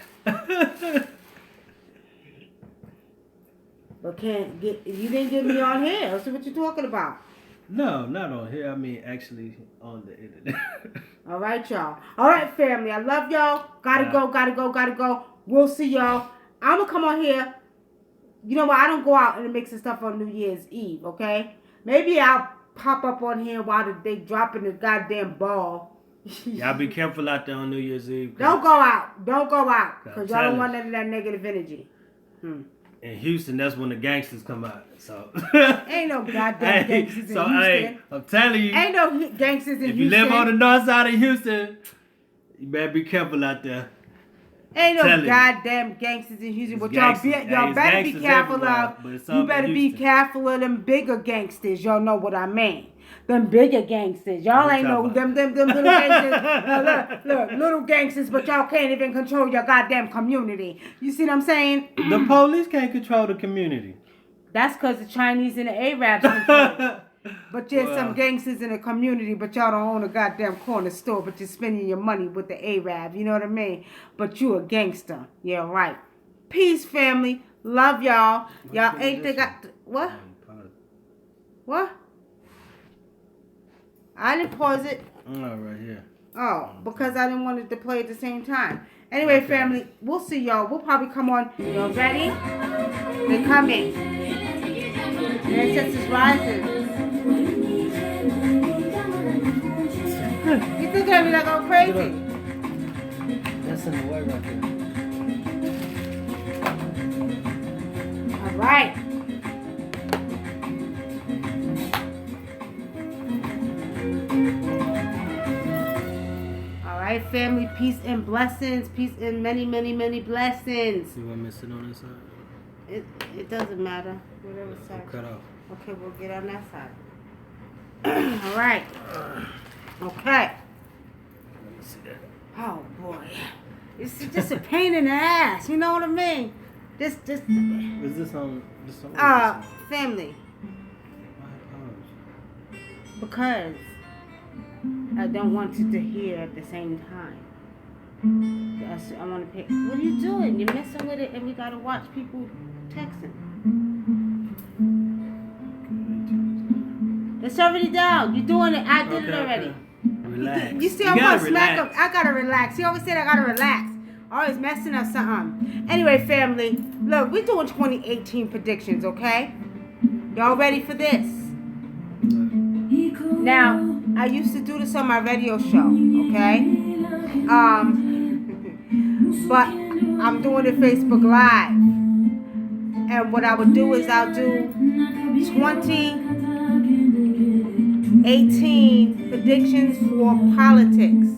Speaker 1: But can't get, you didn't get me on here. So what you talking about?
Speaker 2: No, not on here. I mean, actually on the internet.
Speaker 1: All right, y'all. All right, family. I love y'all. Gotta go. We'll see y'all. I'm going to come on here. You know what? I don't go out in the mix of stuff on New Year's Eve, okay? Maybe I'll pop up on here while they dropping the goddamn ball.
Speaker 2: Y'all be careful out there on New Year's Eve.
Speaker 1: Don't go out. Because y'all don't want none of that negative energy.
Speaker 2: In Houston, that's when the gangsters come out. So
Speaker 1: ain't no goddamn gangsters in Houston.
Speaker 2: Hey, I'm telling you,
Speaker 1: ain't no gangsters in Houston.
Speaker 2: If you live on the north side of Houston, you better be careful out there.
Speaker 1: Ain't no goddamn gangsters in Houston. But y'all better be careful of. You better be careful of them bigger gangsters. Y'all know what I mean. Them bigger gangsters. Y'all ain't know them little gangsters. Look, little gangsters, but y'all can't even control your goddamn community. You see what I'm saying?
Speaker 2: The police can't control the community.
Speaker 1: That's because the Chinese and the Arabs control it. But there's some gangsters in the community, but y'all don't own a goddamn corner store, but you're spending your money with the Arab. You know what I mean? But you a gangster. Yeah, right. Peace, family. Love y'all. Y'all ain't they got... What? What? I didn't pause it.
Speaker 2: Oh, right here.
Speaker 1: Oh, because I didn't want it to play at the same time. Anyway, family, we'll see y'all. We'll probably come on. Y'all ready? They're coming. The ancestors rising. You think at me like I'm crazy?
Speaker 2: That's in the way right there.
Speaker 1: All right. All right, family. Peace and blessings. Peace and many, many, many blessings.
Speaker 2: You want me to sit on this side?
Speaker 1: It doesn't matter. Whatever side.
Speaker 2: Cut off.
Speaker 1: Okay, we'll get on that side. All right. Okay.
Speaker 2: Let me see that.
Speaker 1: Oh boy, it's just a pain in the ass. You know what I mean? This.
Speaker 2: Is this on?
Speaker 1: Family.
Speaker 2: Why
Speaker 1: Because I don't want you to hear at the same time. I want to pick. What are you doing? You're messing with it, and we gotta watch people texting. It's already down. You're doing it. I did it already.
Speaker 2: Okay. Relax.
Speaker 1: You see, I'm gonna smack him. I gotta relax. He always said I gotta relax. Always messing up something. Anyway, family, look, we're doing 2018 predictions, okay? Y'all ready for this? Now, I used to do this on my radio show, okay? But I'm doing it Facebook Live. And what I would do is I'll do 2018 predictions for politics.